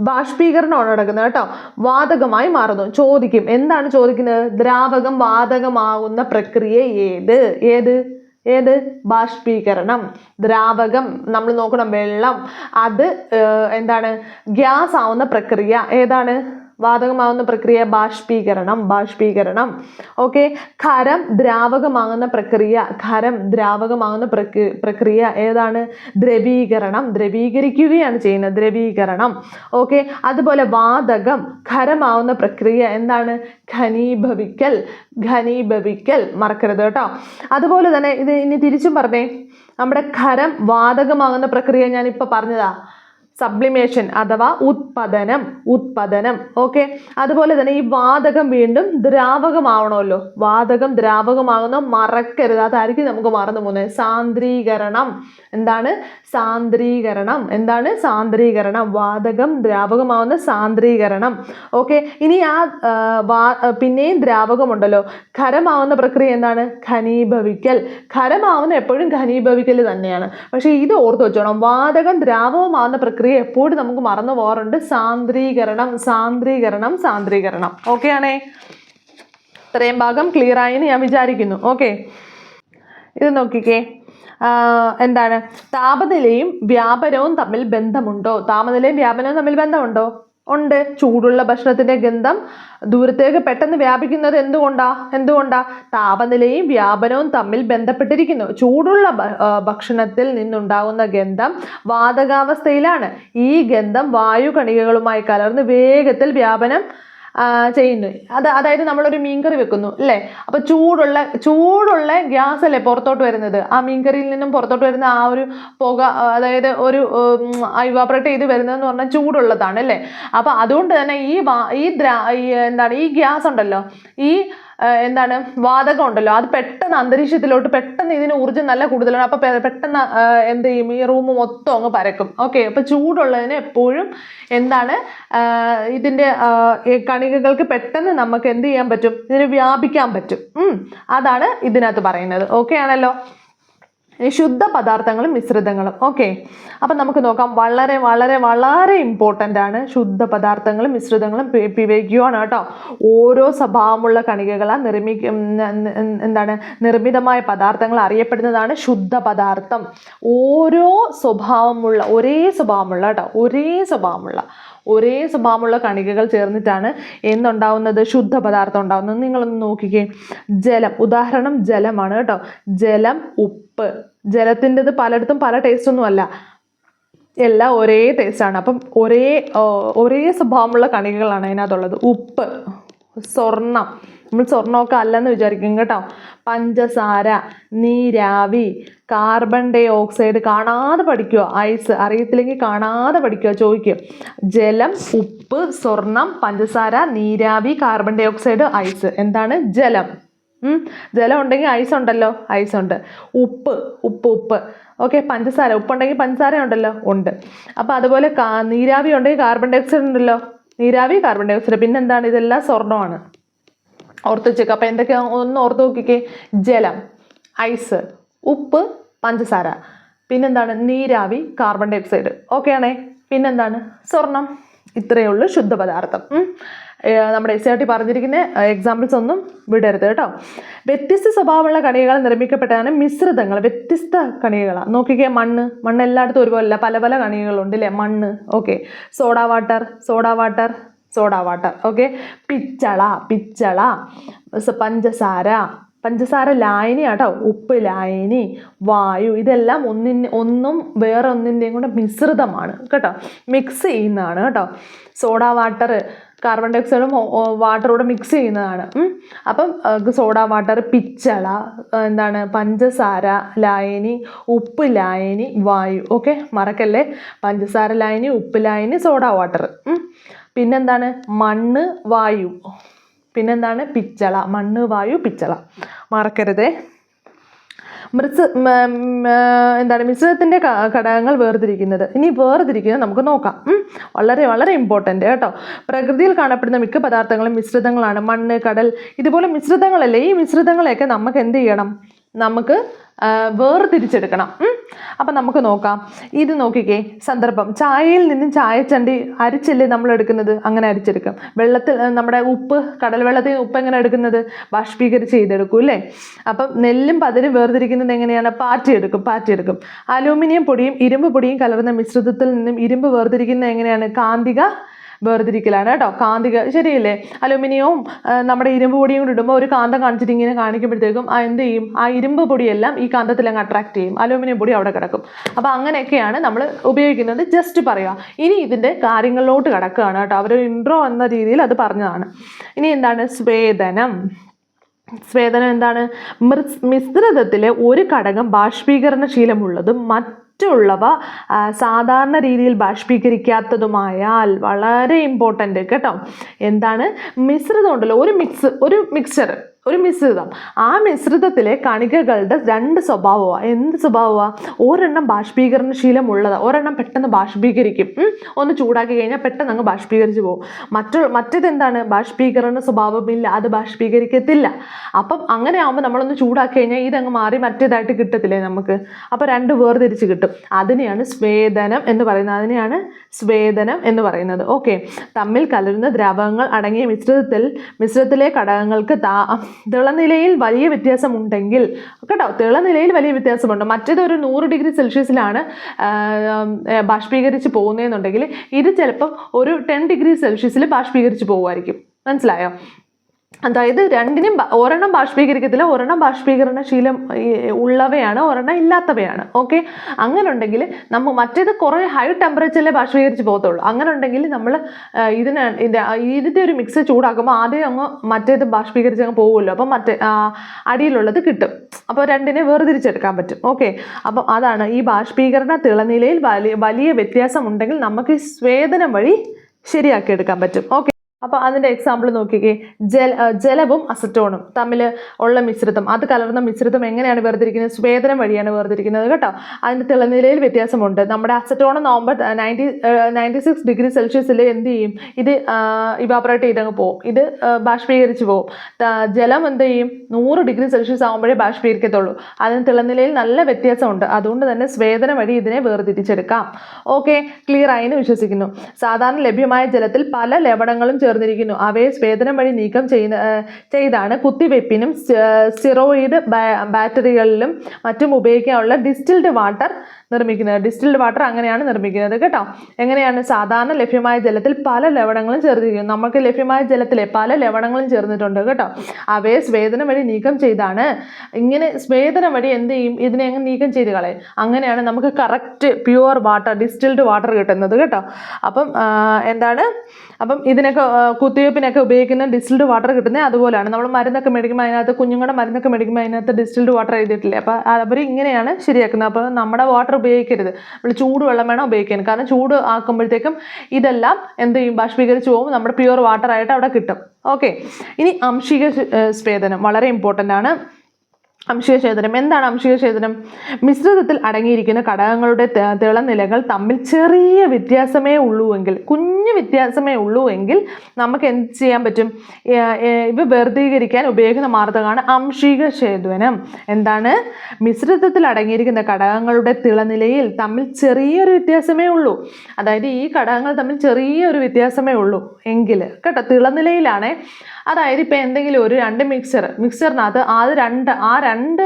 ബാഷ്പീകരണമാണ് നടക്കുന്നത് കേട്ടോ. വാതകമായി മാറുന്നു. ചോദിക്കും, എന്താണ് ചോദിക്കുന്നത്? ദ്രാവകം വാതകമാകുന്ന പ്രക്രിയ ഏത്? ബാഷ്പീകരണം. ദ്രാവകം നമ്മൾ നോക്കണം, വെള്ളം, അത് എന്താണ്? ഗ്യാസ് ആവുന്ന പ്രക്രിയ ഏതാണ്? വാതകമാകുന്ന പ്രക്രിയ ബാഷ്പീകരണം. ഓക്കെ, ഖരം ദ്രാവകമാകുന്ന പ്രക്രിയ ഏതാണ്? ദ്രവീകരിക്കുകയാണ് ചെയ്യുന്നത്, ദ്രവീകരണം. ഓക്കെ, അതുപോലെ വാതകം ഖരമാവുന്ന പ്രക്രിയ എന്താണ്? ഘനീഭവിക്കൽ. മറക്കരുത് കേട്ടോ. അതുപോലെ തന്നെ ഇത് ഇനി തിരിച്ചും പറഞ്ഞേ. നമ്മുടെ ഖരം വാതകമാകുന്ന പ്രക്രിയ ഞാനിപ്പോൾ പറഞ്ഞതാ, സബ്ലിമേഷൻ അഥവാ ഉത്പതനം. ഓക്കെ, അതുപോലെ തന്നെ ഈ വാതകം വീണ്ടും ദ്രാവകമാവണമല്ലോ. വാതകം ദ്രാവകമാകുന്ന മറക്കരുത്, അതായിരിക്കും നമുക്ക് മറന്നു പോകുന്നത്. സാന്ദ്രീകരണം. എന്താണ് സാന്ദ്രീകരണം? വാതകം ദ്രാവകമാവുന്ന സാന്ദ്രീകരണം. ഓക്കെ, ഇനി പിന്നെയും ദ്രാവകമുണ്ടല്ലോ, ഖരമാവുന്ന പ്രക്രിയ എന്താണ്? ഘനീഭവിക്കൽ. ഖരമാവുന്ന എപ്പോഴും ഘനീഭവിക്കൽ തന്നെയാണ്. പക്ഷെ ഇത് ഓർത്ത് വെച്ചോണം, വാതകം ദ്രാവകമാവുന്ന പ്രക്രിയ എപ്പോഴും നമുക്ക് മറന്നു പോകാറുണ്ട്. സാന്ദ്രീകരണം. ഓക്കെ ആണേ? ഇത്രയും ഭാഗം ക്ലിയർ ആയി എന്ന് ഞാൻ വിചാരിക്കുന്നു. ഓക്കെ, ഇത് നോക്കിക്കേ. എന്താണ്? താപനിലയും വ്യാപനവും തമ്മിൽ ബന്ധമുണ്ടോ? ഉണ്ട്. ചൂടുള്ള ഭക്ഷണത്തിന്റെ ഗന്ധം ദൂരത്തേക്ക് പെട്ടെന്ന് വ്യാപിക്കുന്നത് എന്തുകൊണ്ടാ? താപനിലയും വ്യാപനവും തമ്മിൽ ബന്ധപ്പെട്ടിരിക്കുന്നു. ചൂടുള്ള ഭക്ഷണത്തിൽ നിന്നുണ്ടാകുന്ന ഗന്ധം വാതകാവസ്ഥയിലാണ്. ഈ ഗന്ധം വായു കണികകളുമായി കലർന്ന് വേഗത്തിൽ വ്യാപനം ചെയ്യുന്നു. അതായത് നമ്മളൊരു മീൻകറി വെക്കുന്നു അല്ലേ, അപ്പൊ ചൂടുള്ള ഗ്യാസ് അല്ലേ പുറത്തോട്ട് വരുന്നത്. ആ മീൻകറിയിൽ നിന്നും പുറത്തോട്ട് വരുന്ന ആ ഒരു പുക, അതായത് ഒരു ഇവാപറേറ്റ് ചെയ്ത് വരുന്നതെന്ന് പറഞ്ഞാൽ ചൂടുള്ളതാണ് അല്ലേ. അപ്പൊ അതുകൊണ്ട് തന്നെ ഈ ഗ്യാസ് ഉണ്ടല്ലോ, ഈ വാതകം ഉണ്ടല്ലോ, അത് പെട്ടെന്ന് അന്തരീക്ഷത്തിലോട്ട് പെട്ടെന്ന്, ഇതിന് ഊർജ്ജം നല്ല കൂടുതലാണ്. അപ്പൊ പെട്ടെന്ന് എന്ത് ചെയ്യും? ഈ റൂം മൊത്തം അങ്ങ് പരക്കും. ഓക്കെ, അപ്പൊ ചൂടുള്ളതിന് എപ്പോഴും ഇതിന്റെ കണികകൾക്ക് പെട്ടെന്ന് നമുക്ക് എന്ത് ചെയ്യാൻ പറ്റും? ഇതിന് വ്യാപിക്കാൻ പറ്റും. അതാണ് ഇതിനകത്ത് പറയുന്നത്. ഓക്കെ ആണല്ലോ? ഇനി ശുദ്ധ പദാർത്ഥങ്ങളും മിശ്രിതങ്ങളും. ഓക്കെ, അപ്പം നമുക്ക് നോക്കാം. വളരെ വളരെ വളരെ ഇമ്പോർട്ടൻ്റ് ആണ് ശുദ്ധ പദാർത്ഥങ്ങളും മിശ്രിതങ്ങളും. വിവേകിയുമാണ് കേട്ടോ. ഓരോ സ്വഭാവമുള്ള കണികകളാൽ നിർമ്മിതമായ പദാർത്ഥങ്ങൾ അറിയപ്പെടുന്നതാണ് ശുദ്ധ പദാർത്ഥം. ഓരോ സ്വഭാവമുള്ള ഒരേ സ്വഭാവമുള്ള കണികകൾ ചേർന്നിട്ടാണ് എന്തുണ്ടാവുന്നത്? ശുദ്ധ പദാർത്ഥം ഉണ്ടാവുന്നത്. നിങ്ങളൊന്ന് നോക്കിക്കേ. ജലം, ഉദാഹരണം ജലമാണ് കേട്ടോ. ജലം, ഉപ്പ്. ജലത്തിൻ്റെത് പലയിടത്തും പല ടേസ്റ്റൊന്നും അല്ല, എല്ലാം ഒരേ ടേസ്റ്റാണ്. അപ്പം ഒരേ സ്വഭാവമുള്ള കണികകളാണ് അതിനകത്തുള്ളത്. ഉപ്പ്, സ്വർണം, നമ്മൾ സ്വർണ്ണമൊക്കെ അല്ലെന്ന് വിചാരിക്കും കേട്ടോ. പഞ്ചസാര, നീരാവി, കാർബൺ ഡൈ ഓക്സൈഡ്. കാണാതെ പഠിക്കുക. ഐസ് അറിയത്തില്ലെങ്കിൽ കാണാതെ പഠിക്കുക, ചോദിക്കുക. ജലം, ഉപ്പ്, സ്വർണം, പഞ്ചസാര, നീരാവി, കാർബൺ ഡൈ ഓക്സൈഡ്, ഐസ്. എന്താണ് ജലം? ജലം ഉണ്ടെങ്കിൽ ഐസ് ഉണ്ടല്ലോ, ഐസ് ഉണ്ട്. ഉപ്പ്. ഓക്കെ, പഞ്ചസാര, ഉപ്പുണ്ടെങ്കിൽ പഞ്ചസാര ഉണ്ടല്ലോ, ഉണ്ട്. അപ്പം അതുപോലെ നീരാവി ഉണ്ടെങ്കിൽ കാർബൺ ഡൈ ഓക്സൈഡ് ഉണ്ടല്ലോ, നീരാവി, കാർബൺ ഡൈ ഓക്സൈഡ്. പിന്നെന്താണ്? ഇതെല്ലാം സ്വർണ്ണമാണ്. ഓർത്ത് വെച്ചേക്കുക. അപ്പം എന്തൊക്കെയാ ഒന്ന് ഓർത്ത് നോക്കിക്കേ. ജലം, ഐസ്, ഉപ്പ്, പഞ്ചസാര. പിന്നെന്താണ്? നീരാവി, കാർബൺ ഡൈ ഓക്സൈഡ്. ഓക്കെ ആണേ. പിന്നെന്താണ്? സ്വർണം. ഇത്രയേ ഉള്ളൂ ശുദ്ധ പദാർത്ഥം. നമ്മുടെ SRT പറഞ്ഞിരിക്കുന്ന എക്സാമ്പിൾസ് ഒന്നും വിടരുത് കേട്ടോ. വ്യത്യസ്ത സ്വഭാവമുള്ള കണികകൾ നിർമ്മിക്കപ്പെട്ടതാണ് മിശ്രിതങ്ങൾ. വ്യത്യസ്ത കണികകളാണ്. നോക്കിക്കേ. മണ്ണ് എല്ലായിടത്തും ഒരുപോലല്ല, പല പല കണികകളുണ്ട് അല്ലേ? മണ്ണ്. ഓക്കെ. Soda water. ഓക്കെ. പിച്ചള. പഞ്ചസാര ലായനി ആട്ടോ. ഉപ്പ് ലായനി. വായു. ഇതെല്ലാം ഒന്നും വേറെ ഒന്നിൻ്റെയും കൂടെ മിശ്രിതമാണ് കേട്ടോ, മിക്സ് ചെയ്യുന്നതാണ് കേട്ടോ. സോഡ വാട്ടർ കാർബൺ ഡൈ ഓക്സൈഡും വാട്ടറൂടെ മിക്സ് ചെയ്യുന്നതാണ്. അപ്പം സോഡ വാട്ടർ, പിച്ചള, പഞ്ചസാര ലായനി, ഉപ്പ് ലായനി, വായു. ഓക്കെ, മറക്കല്ലേ. പഞ്ചസാര ലായനി, ഉപ്പ് ലായനി, സോഡ വാട്ടർ. പിന്നെന്താണ്? മണ്ണ്, വായു. പിന്നെന്താണ്? പിച്ചള. മണ്ണ്, വായു, പിച്ചള. മറക്കരുതേ. മിശ്രിതത്തിൻ്റെ ഘടകങ്ങൾ വേർതിരിക്കുന്നത്. ഇനി വേർതിരിക്കുന്നത് നമുക്ക് നോക്കാം. വളരെ വളരെ ഇമ്പോർട്ടൻ്റ് കേട്ടോ. പ്രകൃതിയിൽ കാണപ്പെടുന്ന മിക്ക പദാർത്ഥങ്ങളും മിശ്രിതങ്ങളാണ്. മണ്ണ്, കടൽ, ഇതുപോലെ മിശ്രിതങ്ങളല്ലേ. ഈ മിശ്രിതങ്ങളെയൊക്കെ നമുക്ക് എന്ത് ചെയ്യണം? നമുക്ക് വേർതിരിച്ചെടുക്കണം. അപ്പം നമുക്ക് നോക്കാം. ഇത് നോക്കിക്കേ. സന്ദർഭം. ചായയിൽ നിന്നും ചായച്ചണ്ടി അരിച്ചല്ലേ നമ്മൾ എടുക്കുന്നത്? അങ്ങനെ അരിച്ചെടുക്കും. വെള്ളത്തിൽ നമ്മുടെ ഉപ്പ്, കടൽ വെള്ളത്തിൽ നിന്ന് ഉപ്പ് എങ്ങനെ എടുക്കുന്നത്? ബാഷ്പീകരിച്ച് ചെയ്തെടുക്കും അല്ലേ? അപ്പം നെല്ലും പതിരും വേർതിരിക്കുന്നത് എങ്ങനെയാണ്? പാറ്റിയെടുക്കും. അലൂമിനിയം പൊടിയും ഇരുമ്പ് പൊടിയും കലർന്ന മിശ്രിതത്തിൽ നിന്നും ഇരുമ്പ് വേർതിരിക്കുന്നത് എങ്ങനെയാണ്? കാന്തിക വേർതിരിക്കലാണ് കേട്ടോ. കാന്തിക, ശരിയല്ലേ? അലുമിനിയവും നമ്മുടെ ഇരുമ്പ് പൊടിയും കൂടി ഇടുമ്പോൾ ഒരു കാന്തം കാണിച്ചിട്ട് ഇങ്ങനെ കാണിക്കുമ്പോഴത്തേക്കും എന്ത് ചെയ്യും? ആ ഇരുമ്പ് പൊടിയെല്ലാം ഈ കാന്തത്തിൽ അങ്ങ് അട്രാക്ട് ചെയ്യും. അലൂമിനിയം പൊടി അവിടെ കിടക്കും. അപ്പോൾ അങ്ങനെയൊക്കെയാണ് നമ്മൾ ഉപയോഗിക്കുന്നത്. ജസ്റ്റ് പറയുക. ഇനി ഇതിൻ്റെ കാര്യങ്ങളിലോട്ട് കിടക്കുകയാണ് കേട്ടോ. അവരൊരു ഇൻട്രോ എന്ന രീതിയിൽ അത് പറഞ്ഞതാണ്. ഇനി എന്താണ്? സ്വേദനം എന്താണ്? മിശ്രിതത്തിലെ ഒരു ഘടകം ബാഷ്പീകരണശീലമുള്ളതും മറ്റുള്ളവ സാധാരണ രീതിയിൽ ബാഷ്പീകരിക്കാത്തതുമായാൽ. വളരെ ഇമ്പോർട്ടൻ്റ് കേട്ടോ. എന്താണ്? മിശ്രിതം ഉണ്ടല്ലോ, ഒരു മിശ്രിതം. ആ മിശ്രിതത്തിലെ കണികകളുടെ രണ്ട് സ്വഭാവമാണ്. എന്ത് സ്വഭാവമാണ്? ഒരെണ്ണം ബാഷ്പീകരണശീലമുള്ളത്, ഒരെണ്ണം പെട്ടെന്ന് ബാഷ്പീകരിക്കും. ഒന്ന് ചൂടാക്കി കഴിഞ്ഞാൽ പെട്ടെന്ന് അങ്ങ് ബാഷ്പീകരിച്ച് പോകും. മറ്റേതെന്താണ്? ബാഷ്പീകരണ സ്വഭാവമില്ല, അത് ബാഷ്പീകരിക്കത്തില്ല. അപ്പം അങ്ങനെ ആകുമ്പോൾ നമ്മളൊന്ന് ചൂടാക്കി കഴിഞ്ഞാൽ ഇതങ്ങ് മാറി മറ്റേതായിട്ട് കിട്ടത്തില്ലേ നമുക്ക്? അപ്പോൾ രണ്ട് വേർതിരിച്ച് കിട്ടും. അതിനെയാണ് സ്വേദനം എന്ന് പറയുന്നത്. ഓക്കെ. തമ്മിൽ കലരുന്ന ദ്രാവകങ്ങൾ അടങ്ങിയ മിശ്രിതത്തിലെ ഘടകങ്ങൾക്ക് തിളനിലയിൽ വലിയ വ്യത്യാസമുണ്ടെങ്കിൽ കേട്ടോ, തിളനിലയിൽ വലിയ വ്യത്യാസമുണ്ട്. മറ്റേത് ഒരു 100 ഡിഗ്രി സെൽഷ്യസിലാണ് ബാഷ്പീകരിച്ച് പോകുന്നതെന്നുണ്ടെങ്കിൽ ഇത് ചിലപ്പം ഒരു 10 ഡിഗ്രി സെൽഷ്യസിൽ ബാഷ്പീകരിച്ച് പോകുമായിരിക്കും. മനസ്സിലായോ? അതായത് രണ്ടിനും ഒരെണ്ണം ബാഷ്പീകരിക്കത്തില്ല, ഒരെണ്ണം ബാഷ്പീകരണശീലം ഉള്ളവയാണ്, ഒരെണ്ണം ഇല്ലാത്തവയാണ്. ഓക്കെ. അങ്ങനെ ഉണ്ടെങ്കിൽ മറ്റേത് കുറേ ഹൈ ടെമ്പറേച്ചറിലെ ബാഷ്പീകരിച്ച് പോകത്തുള്ളൂ. അങ്ങനെ ഉണ്ടെങ്കിൽ നമ്മൾ ഇതിൻ്റെ ഒരു മിക്സ് ചൂടാക്കുമ്പോൾ ആദ്യം അങ്ങ് മറ്റേത് ബാഷ്പീകരിച്ച് അങ്ങ് പോകുമല്ലോ. അപ്പം അടിയിലുള്ളത് കിട്ടും. അപ്പോൾ രണ്ടിനെ വേർതിരിച്ചെടുക്കാൻ പറ്റും. ഓക്കെ. അപ്പം അതാണ് ഈ ബാഷ്പീകരണ തിളനിലയിൽ വലിയ വ്യത്യാസം ഉണ്ടെങ്കിൽ നമുക്ക് സ്വേദനം വഴി ശരിയാക്കി എടുക്കാൻ പറ്റും. ഓക്കെ. അപ്പോൾ അതിൻ്റെ എക്സാമ്പിൾ നോക്കിക്കേ. ജലവും അസറ്റോണും തമ്മിൽ ഉള്ള മിശ്രിതം, അത് കലർന്ന മിശ്രിതം എങ്ങനെയാണ് വേർതിരിക്കുന്നത്? സ്വേദനം വഴിയാണ് വേർതിരിക്കുന്നത് കേട്ടോ. അതിൻ്റെ തിളനിലയിൽ വ്യത്യാസമുണ്ട്. നമ്മുടെ അസറ്റോൺ ആകുമ്പോൾ 96 ഡിഗ്രി സെൽഷ്യസിൽ എന്ത് ചെയ്യും? ഇത് ഇവാപറേറ്റ് ചെയ്തങ്ങ് പോകും, ഇത് ബാഷ്പീകരിച്ച് പോകും. ജലം എന്ത് ചെയ്യും? 100 ഡിഗ്രി സെൽഷ്യസ് ആകുമ്പോഴേ ബാഷ്പീകരിക്കത്തുള്ളൂ. അതിന് തിളനിലയിൽ നല്ല വ്യത്യാസമുണ്ട്. അതുകൊണ്ട് തന്നെ സ്വേദനം വഴി ഇതിനെ വേർതിരിച്ചെടുക്കാം. ഓക്കെ, ക്ലിയർ ആയി എന്ന് വിശ്വസിക്കുന്നു. സാധാരണ ലഭ്യമായ ജലത്തിൽ പല ലവണങ്ങളും ചേർന്നിരിക്കുന്നു. അവയെ സ്വേദനം വഴി നീക്കം ചെയ്താണ് കുത്തിവെപ്പിനും സ്റ്റിറോയിഡ് ബാറ്ററികളിലും മറ്റും ഉപയോഗിക്കാനുള്ള ഡിസ്റ്റിൽഡ് വാട്ടർ നിർമ്മിക്കുന്നത്. ഡിസ്റ്റിൽഡ് വാട്ടർ അങ്ങനെയാണ് നിർമ്മിക്കുന്നത് കേട്ടോ. എങ്ങനെയാണ്? സാധാരണ ലഭ്യമായ ജലത്തിൽ പല ലവണങ്ങളും ചേർന്നിരിക്കുന്നു. നമുക്ക് ലഭ്യമായ ജലത്തിലെ പല ലവണങ്ങളും ചേർന്നിട്ടുണ്ട് കേട്ടോ. അവയെ സ്വേദനം വഴി നീക്കം ചെയ്താണ്. ഇങ്ങനെ സ്വേദനം വഴി എന്ത് ചെയ്യും? ഇതിനെ അങ്ങ് നീക്കം ചെയ്ത് കളയും. അങ്ങനെയാണ് നമുക്ക് correct pure water, distilled water കിട്ടുന്നത് കേട്ടോ. അപ്പം എന്താണ്? അപ്പം ഇതിനൊക്കെ കുത്തിവയ്പ്പിനൊക്കെ ഉപയോഗിക്കുന്ന ഡിസ്റ്റിൽഡ് വാട്ടർ കിട്ടുന്നത് അതുപോലെയാണ്. നമ്മൾ മരുന്നൊക്കെ മേടിക്കുമ്പോൾ അതിനകത്ത്, കുഞ്ഞുങ്ങളുടെ മരുന്നൊക്കെ മേടിക്കുമ്പോൾ അതിനകത്ത് ഡിസ്റ്റിൽഡ് വാട്ടർ എഴുതിയിട്ടില്ലേ? അപ്പോൾ അവർ ഇങ്ങനെയാണ് ശരിയാക്കുന്നത്. അപ്പോൾ നമ്മുടെ വാട്ടർ ഉപയോഗിക്കരുത്, നമ്മൾ ചൂടുവെള്ളം വേണം ഉപയോഗിക്കാൻ. കാരണം ചൂട് ആക്കുമ്പോഴത്തേക്കും ഇതെല്ലാം എന്ത് ചെയ്യും? ബാഷ്പീകരിച്ച് പോകും, നമ്മുടെ പ്യുവർ വാട്ടർ ആയിട്ട് അവിടെ കിട്ടും. ഓക്കെ, ഇനി അംശിക സ്വേദനം വളരെ ഇമ്പോർട്ടൻ്റ് ആണ്. അംശിക സ്വേദനം എന്താണ്? അംശിക സ്വേദനം മിശ്രിതത്തിൽ അടങ്ങിയിരിക്കുന്ന ഘടകങ്ങളുടെ തിളനിലകൾ തമ്മിൽ ചെറിയ വ്യത്യാസമേ ഉള്ളൂവെങ്കിൽ, കുഞ്ഞു വ്യത്യാസമേ ഉള്ളൂവെങ്കിൽ നമുക്ക് എന്ത് ചെയ്യാൻ പറ്റും? ഇവ വേർതിരിക്കാൻ ഉപയോഗിക്കുന്ന മാർഗ്ഗമാണ് അംശിക സ്വേദനം. എന്താണ്? മിശ്രിതത്തിൽ അടങ്ങിയിരിക്കുന്ന ഘടകങ്ങളുടെ തിളനിലയിൽ തമ്മിൽ ചെറിയൊരു വ്യത്യാസമേ ഉള്ളൂ. അതായത് ഈ ഘടകങ്ങൾ തമ്മിൽ ചെറിയൊരു വ്യത്യാസമേ ഉള്ളൂ എങ്കിൽ കേട്ടോ, തിളനിലയിലാണ്. അതായത് ഇപ്പോൾ എന്തെങ്കിലും ഒരു രണ്ട് മിക്സറിനകത്ത് ആ രണ്ട്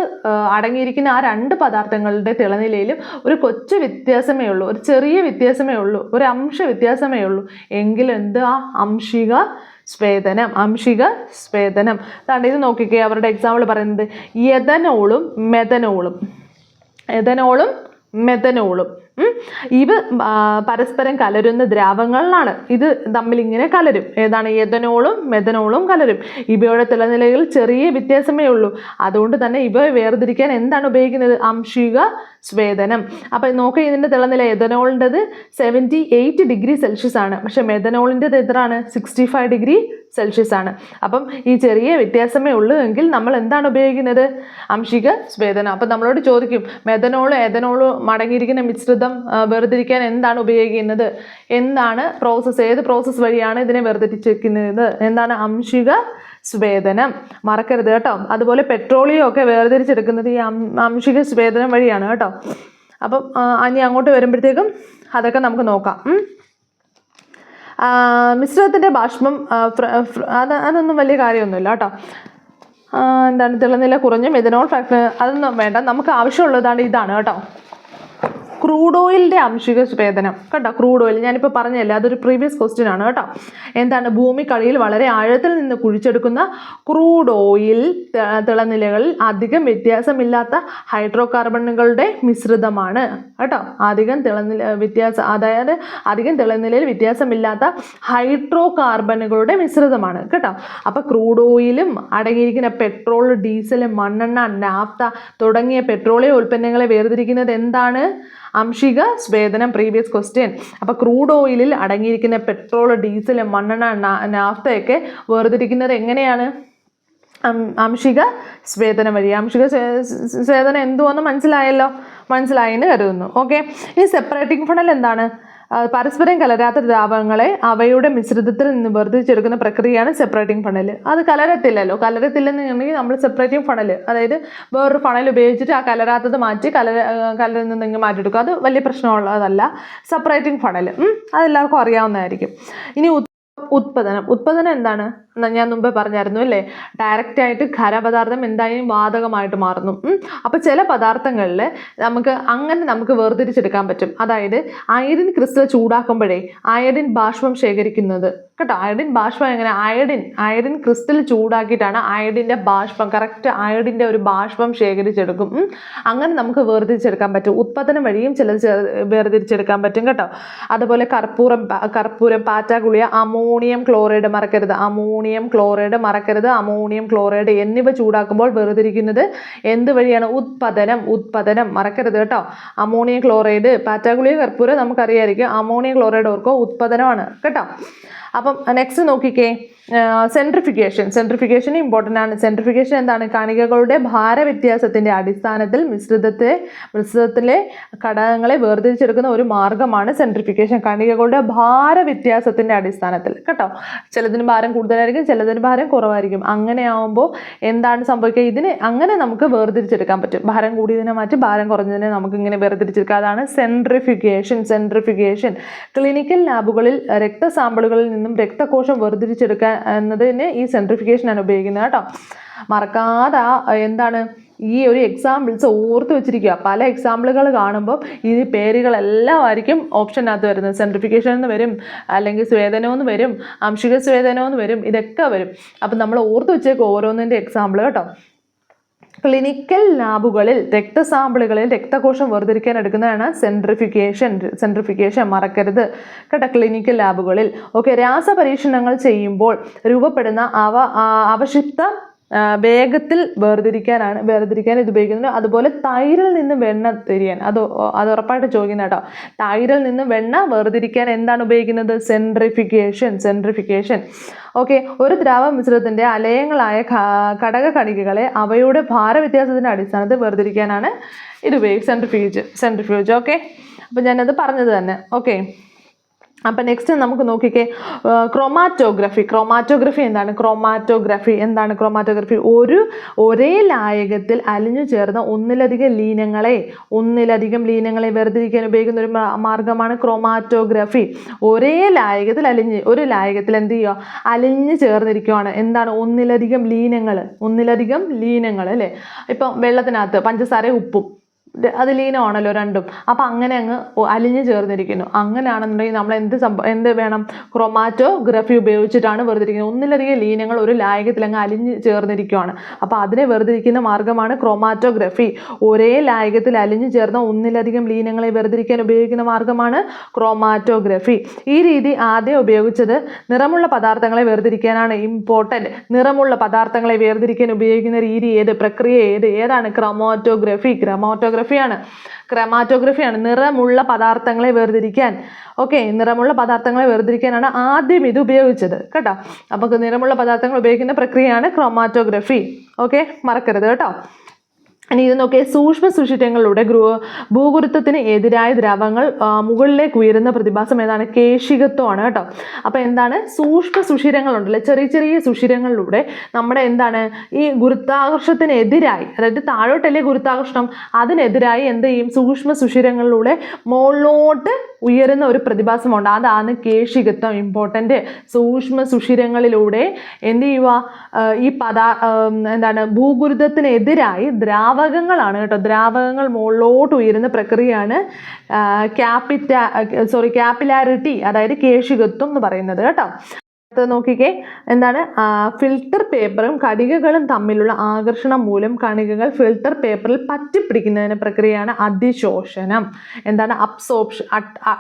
അടങ്ങിയിരിക്കുന്ന ആ രണ്ട് പദാർത്ഥങ്ങളുടെ തിളനിലയിലും ഒരു കൊച്ചു വ്യത്യാസമേ ഉള്ളൂ, ഒരു ചെറിയ വ്യത്യാസമേ ഉള്ളൂ, ഒരു അംശ വ്യത്യാസമേ ഉള്ളൂ എങ്കിൽ എന്ത്? ആ അംശിക സ്വേദനം. അംശിക സ്വേദനം. അതാണ്ട് ഇത് നോക്കിക്കേ, അവരുടെ എക്സാമ്പിൾ പറയുന്നത് എഥനോളും മെഥനോളും ഇവ പരസ്പരം കലരുന്ന ദ്രാവകങ്ങളാണ്. ഇത് തമ്മിൽ ഇങ്ങനെ കലരും. ഏതാണ്? എഥനോളും മെഥനോളും കലരും. ഇവയുടെ തിളനിലയിൽ ചെറിയ വ്യത്യാസമേ ഉള്ളൂ. അതുകൊണ്ട് തന്നെ ഇവ വേർതിരിക്കാൻ എന്താണ് ഉപയോഗിക്കുന്നത്? അംശിക സ്വേദനം. അപ്പം നോക്കുക, ഇതിൻ്റെ തിളനില എഥനോളിൻ്റെത് 78 ഡിഗ്രി സെൽഷ്യസ് ആണ്. പക്ഷെ മെഥനോളിൻ്റെത് എത്രയാണ്? 65 ഡിഗ്രി സെൽഷ്യസ് ആണ്. അപ്പം ഈ ചെറിയ വ്യത്യാസമേ ഉള്ളൂ എങ്കിൽ നമ്മൾ എന്താണ് ഉപയോഗിക്കുന്നത്? അംശിക സ്വേദനം. അപ്പം നമ്മളോട് ചോദിക്കും, മെഥനോളും എഥനോളും അടങ്ങിയിരിക്കുന്ന മിശ്രിതം വേർതിരിക്കാൻ എന്താണ് ഉപയോഗിക്കുന്നത്? എന്താണ് പ്രോസസ്സ്? ഏത് പ്രോസസ്സ് വഴിയാണ് ഇതിനെ വേർതിരിച്ചിരിക്കുന്നത്? എന്താണ്? അംശിക സ്വേദനം. മറക്കരുത് കേട്ടോ. അതുപോലെ പെട്രോളിയം ഒക്കെ വേർതിരിച്ചെടുക്കുന്നത് ഈ അംശിക സ്വേദനം വഴിയാണ് കേട്ടോ. അപ്പം ഇനി അങ്ങോട്ട് വരുമ്പോഴത്തേക്കും അതൊക്കെ നമുക്ക് നോക്കാം. മിശ്രിതത്തിൻ്റെ ബാഷ്പം അതൊന്നും വലിയ കാര്യമൊന്നുമില്ല കേട്ടോ. എന്താണ്? തിളനില കുറഞ്ഞ മെഥനോൾ ഫാക്ടർ അതൊന്നും വേണ്ട. നമുക്ക് ആവശ്യമുള്ളതാണ് ഇതാണ് കേട്ടോ, ക്രൂഡ് ഓയിലിൻ്റെ അംശിക സ്വേദനം കേട്ടോ. ക്രൂഡ് ഓയിൽ ഞാനിപ്പോൾ പറഞ്ഞതല്ലേ, അതൊരു പ്രീവിയസ് ക്വസ്റ്റ്യൻ ആണ് കേട്ടോ. എന്താണ്? ഭൂമിക്കടിയിൽ വളരെ ആഴത്തിൽ നിന്ന് കുഴിച്ചെടുക്കുന്ന ക്രൂഡ് ഓയിൽ തിളനിലകളിൽ അധികം വ്യത്യാസമില്ലാത്ത ഹൈഡ്രോ കാർബണുകളുടെ മിശ്രിതമാണ് കേട്ടോ. അധികം തിളനിലയിൽ വ്യത്യാസമില്ലാത്ത ഹൈഡ്രോ കാർബണുകളുടെ മിശ്രിതമാണ് കേട്ടോ. അപ്പോൾ ക്രൂഡ് ഓയിലും അടങ്ങിയിരിക്കുന്ന പെട്രോൾ, ഡീസൽ, മണ്ണെണ്ണ, നാഫ്ത തുടങ്ങിയ പെട്രോളിയം ഉൽപ്പന്നങ്ങളെ വേർതിരിക്കുന്നത് എന്താണ്? അംശിക സ്വേദനം. Previous question. അപ്പോൾ ക്രൂഡ് ഓയിലിൽ അടങ്ങിയിരിക്കുന്ന പെട്രോൾ, ഡീസൽ, മണ്ണെണ്ണ, നാഫ്തയൊക്കെ വേർതിരിക്കുന്നത് എങ്ങനെയാണ്? അംശിക സ്വേദനം വഴി. അംശിക സ്വേദനം എന്തുവെന്ന് മനസ്സിലായെന്ന് കരുതുന്നു. ഓക്കെ, ഇനി സെപ്പറേറ്റിംഗ് ഫണൽ എന്താണ്? പരസ്പരം കലരാത്ത ദ്രാവകങ്ങളെ അവയുടെ മിശ്രിതത്തിൽ നിന്ന് വേർതിരിച്ചെടുക്കുന്ന പ്രക്രിയയാണ് സെപ്പറേറ്റിംഗ് ഫണൽ. അത് കലരത്തില്ലെന്നുണ്ടെങ്കിൽ നമ്മൾ സെപ്പറേറ്റിംഗ് ഫണൽ, അതായത് വേറൊരു ഫണൽ ഉപയോഗിച്ചിട്ട് ആ കലരാത്തത് മാറ്റി കലരുന്നെങ്കിൽ മാറ്റിയെടുക്കുക. അത് വലിയ പ്രശ്നമുള്ളതല്ല സെപ്പറേറ്റിംഗ് ഫണൽ. അതെല്ലാവർക്കും അറിയാവുന്നതായിരിക്കും. ഇനി ഉത്പതനം എന്താണ്? ഞാൻ മുമ്പേ പറഞ്ഞായിരുന്നു അല്ലേ, ഡയറക്റ്റായിട്ട് ഖരപദാർത്ഥം എന്തായാലും വാതകമായിട്ട് മാറുന്നു. അപ്പോൾ ചില പദാർത്ഥങ്ങളിൽ നമുക്ക് വേർതിരിച്ചെടുക്കാൻ പറ്റും. അതായത് അയഡിൻ ക്രിസ്റ്റൽ ചൂടാക്കുമ്പോഴേ അയഡിൻ ബാഷ്പം ശേഖരിക്കുന്നത് കേട്ടോ. അയഡിൻ ബാഷ്പം എങ്ങനെ? അയഡിൻ ക്രിസ്റ്റൽ ചൂടാക്കിയിട്ടാണ് അയഡിൻ്റെ ബാഷ്പം, കറക്റ്റ് അയഡിൻ്റെ ഒരു ബാഷ്പം ശേഖരിച്ചെടുക്കും. അങ്ങനെ നമുക്ക് വേർതിരിച്ചെടുക്കാൻ പറ്റും. ഉത്പതനം വഴിയും ചിലത് വേർതിരിച്ചെടുക്കാൻ പറ്റും കേട്ടോ. അതുപോലെ കർപ്പൂരം, പാറ്റാഗുളിക, അമോണിയം ക്ലോറൈഡ് മറക്കരുത്, അമോണിയം ക്ലോറൈഡ് എന്നിവ ചൂടാക്കുമ്പോൾ വേർതിരിക്കുന്നത് എന്ത് വഴിയാണ്? ഉത്പതനം മറക്കരുത് കേട്ടോ. അമോണിയം ക്ലോറൈഡ്, പാറ്റാഗുളിക, കർപ്പൂരം നമുക്കറിയായിരിക്കും. അമോണിയം ക്ലോറൈഡ് ഓർക്കോ, ഉത്പതനമാണ് കേട്ടോ. അപ്പം നെക്സ്റ്റ് നോക്കിക്കേ, സെൻട്രിഫിക്കേഷൻ ഇമ്പോർട്ടൻ്റ് ആണ്. സെൻട്രിഫിക്കേഷൻ എന്താണ്? കണികകളുടെ ഭാരവ്യത്യാസത്തിൻ്റെ അടിസ്ഥാനത്തിൽ മിശ്രിതത്തിലെ ഘടകങ്ങളെ വേർതിരിച്ചെടുക്കുന്ന ഒരു മാർഗ്ഗമാണ് സെൻട്രിഫിക്കേഷൻ. കണികകളുടെ ഭാരവ്യത്യാസത്തിൻ്റെ അടിസ്ഥാനത്തിൽ കേട്ടോ. ചിലതിന് ഭാരം കൂടുതലായിരിക്കും, ചിലതിന് ഭാരം കുറവായിരിക്കും. അങ്ങനെ ആവുമ്പോൾ എന്താണ് സംഭവിക്കുക? ഇതിന് അങ്ങനെ നമുക്ക് വേർതിരിച്ചെടുക്കാൻ പറ്റും. ഭാരം കൂടിയതിനെ മാറ്റി ഭാരം കുറഞ്ഞതിനെ നമുക്ക് ഇങ്ങനെ വേർതിരിച്ചെടുക്കുക. അതാണ് സെൻട്രിഫിക്കേഷൻ. ക്ലിനിക്കൽ ലാബുകളിൽ രക്തസാമ്പിളുകളിൽ നിന്നും രക്തകോശം വേർതിരിച്ചെടുക്കാൻ എന്നതിന് ഈ സെൻട്രിഫിക്കേഷനാണ് ഉപയോഗിക്കുന്നത് കേട്ടോ. മറക്കാതെ എന്താണ് ഈ ഒരു എക്സാമ്പിൾസ് ഓർത്ത് വെച്ചിരിക്കുക. പല എക്സാമ്പിളുകൾ കാണുമ്പോൾ ഈ പേരുകളെല്ലാം ആയിരിക്കും ഓപ്ഷനകത്ത് വരുന്നത്. സെൻട്രിഫിക്കേഷൻ എന്ന് വരും, അല്ലെങ്കിൽ സ്വേദനമെന്ന് വരും, ആംശിക സ്വേദനമെന്ന് വരും, ഇതൊക്കെ വരും. അപ്പം നമ്മൾ ഓർത്ത് വെച്ചേക്കും ഓരോന്നിൻ്റെ എക്സാമ്പിൾ കേട്ടോ. ക്ലിനിക്കൽ ലാബുകളിൽ രക്തസാമ്പിളുകളിൽ രക്തകോശം വേർതിരിക്കാൻ എടുക്കുന്നതാണ് സെൻട്രിഫിക്കേഷൻ മറക്കരുത് കേട്ടോ. ക്ലിനിക്കൽ ലാബുകളിൽ ഓക്കെ. രാസപരീക്ഷണങ്ങൾ ചെയ്യുമ്പോൾ രൂപപ്പെടുന്ന അവശിഷ്ട വേഗത്തിൽ വേർതിരിക്കാൻ ഇത് ഉപയോഗിക്കുന്നത്. അതുപോലെ തൈരിൽ നിന്ന് വെണ്ണ തിരിയാൻ അത് ഉറപ്പായിട്ട് ചോദിക്കുന്ന കേട്ടോ. തൈരിൽ നിന്ന് വെണ്ണ വേർതിരിക്കാൻ എന്താണ് ഉപയോഗിക്കുന്നത്? സെൻട്രിഫിക്കേഷൻ ഓക്കെ. ഒരു ദ്രാവ മിശ്രിതത്തിൻ്റെ അലയങ്ങളായ ഘടക കണികകളെ അവയുടെ ഭാരവ്യത്യാസത്തിൻ്റെ അടിസ്ഥാനത്തിൽ വേർതിരിക്കാനാണ് ഇത് ഉപയോഗിക്കുക. Centrifuge okay. അപ്പം ഞാനത് പറഞ്ഞത് തന്നെ ഓക്കെ. അപ്പം നെക്സ്റ്റ് നമുക്ക് നോക്കിക്കേ, ക്രോമാറ്റോഗ്രഫി എന്താണ്? ക്രോമാറ്റോഗ്രഫി ഒരേ ലായകത്തിൽ അലിഞ്ഞു ചേർന്ന ഒന്നിലധികം ലീനങ്ങളെ വേർതിരിക്കാൻ ഉപയോഗിക്കുന്ന ഒരു മാർഗമാണ് ക്രോമാറ്റോഗ്രഫി. ഒരു ലായകത്തിൽ എന്ത് ചെയ്യുക? അലിഞ്ഞു ചേർന്നിരിക്കുകയാണ്. എന്താണ്? ഒന്നിലധികം ലീനങ്ങൾ അല്ലേ? ഇപ്പം വെള്ളത്തിനകത്ത് പഞ്ചസാരയും ഉപ്പും അത് ലീനമാണല്ലോ രണ്ടും. അപ്പം അങ്ങനെ അങ്ങ് അലിഞ്ഞു ചേർന്നിരിക്കുന്നു. അങ്ങനെയാണെന്നുണ്ടെങ്കിൽ നമ്മൾ എന്ത് വേണം? ക്രോമാറ്റോഗ്രഫി ഉപയോഗിച്ചിട്ടാണ് വേർതിരിക്കുന്നത്. ഒന്നിലധികം ലീനങ്ങൾ ഒരു ലായകത്തിൽ അങ്ങ് അലിഞ്ഞു ചേർന്നിരിക്കുകയാണ്. അപ്പോൾ അതിനെ വേർതിരിക്കുന്ന മാർഗ്ഗമാണ് ക്രോമാറ്റോഗ്രഫി. ഒരേ ലായകത്തിൽ അലിഞ്ഞു ചേർന്ന ഒന്നിലധികം ലീനങ്ങളെ വേർതിരിക്കാൻ ഉപയോഗിക്കുന്ന മാർഗ്ഗമാണ് ക്രോമാറ്റോഗ്രഫി. ഈ രീതി ആദ്യം ഉപയോഗിച്ചത് നിറമുള്ള പദാർത്ഥങ്ങളെ വേർതിരിക്കാനാണ്. ഇമ്പോർട്ടൻ്റ്. നിറമുള്ള പദാർത്ഥങ്ങളെ വേർതിരിക്കാൻ ഉപയോഗിക്കുന്ന രീതി പ്രക്രിയ ഏതാണ്? ക്രമാറ്റോഗ്രഫിയാണ്. നിറമുള്ള പദാർത്ഥങ്ങളെ വേർതിരിക്കാൻ വേർതിരിക്കാനാണ് ആദ്യം ഇത് ഉപയോഗിച്ചത് കേട്ടോ. അപ്പോൾ നിറമുള്ള പദാർത്ഥങ്ങൾ ഉപയോഗിക്കുന്ന പ്രക്രിയയാണ് ക്രമാറ്റോഗ്രഫി ഓക്കെ. മറക്കരുത് കേട്ടോ. ഇനി ഇത് നോക്കിയാൽ സൂക്ഷ്മ സുഷിരങ്ങളിലൂടെ ഭൂഗുരുത്വത്തിന് എതിരായ ദ്രവങ്ങൾ മുകളിലേക്ക് ഉയരുന്ന പ്രതിഭാസം ഏതാണ്? കേശികത്വമാണ് കേട്ടോ. അപ്പോൾ എന്താണ്? സൂക്ഷ്മ സുഷിരങ്ങളുണ്ടല്ലോ, ചെറിയ സുഷിരങ്ങളിലൂടെ നമ്മുടെ എന്താണ് ഈ ഗുരുത്വാകർഷണത്തിനെതിരായി, അതായത് താഴോട്ടല്ലേ ഗുരുത്വാകർഷണം, അതിനെതിരായി എന്ത് ചെയ്യും? സൂക്ഷ്മ സുഷിരങ്ങളിലൂടെ മുകളിലോട്ട് ഉയരുന്ന ഒരു പ്രതിഭാസമുണ്ട്. അതാണ് കേശികത്വം. ഇമ്പോർട്ടൻ്റ്. സൂക്ഷ്മ സുഷിരങ്ങളിലൂടെ എന്ത് ചെയ്യുക? ഈ എന്താണ് ഭൂഗുരുത്വത്തിനെതിരായി ദ്രാവകങ്ങളാണ് കേട്ടോ. ദ്രാവകങ്ങൾ മുകളിലോട്ട് ഉയരുന്ന പ്രക്രിയയാണ് ക്യാപ്പിലാരിറ്റി, അതായത് കേശികത്വം എന്ന് പറയുന്നത് കേട്ടോ. നോക്കിക്കേ, എന്താണ്? ഫിൽട്ടർ പേപ്പറും കണികകളും തമ്മിലുള്ള ആകർഷണം മൂലം കണികകൾ ഫിൽട്ടർ പേപ്പറിൽ പറ്റിപ്പിടിക്കുന്നതിന് പ്രക്രിയയാണ് അതിശോഷണം. എന്താണ്?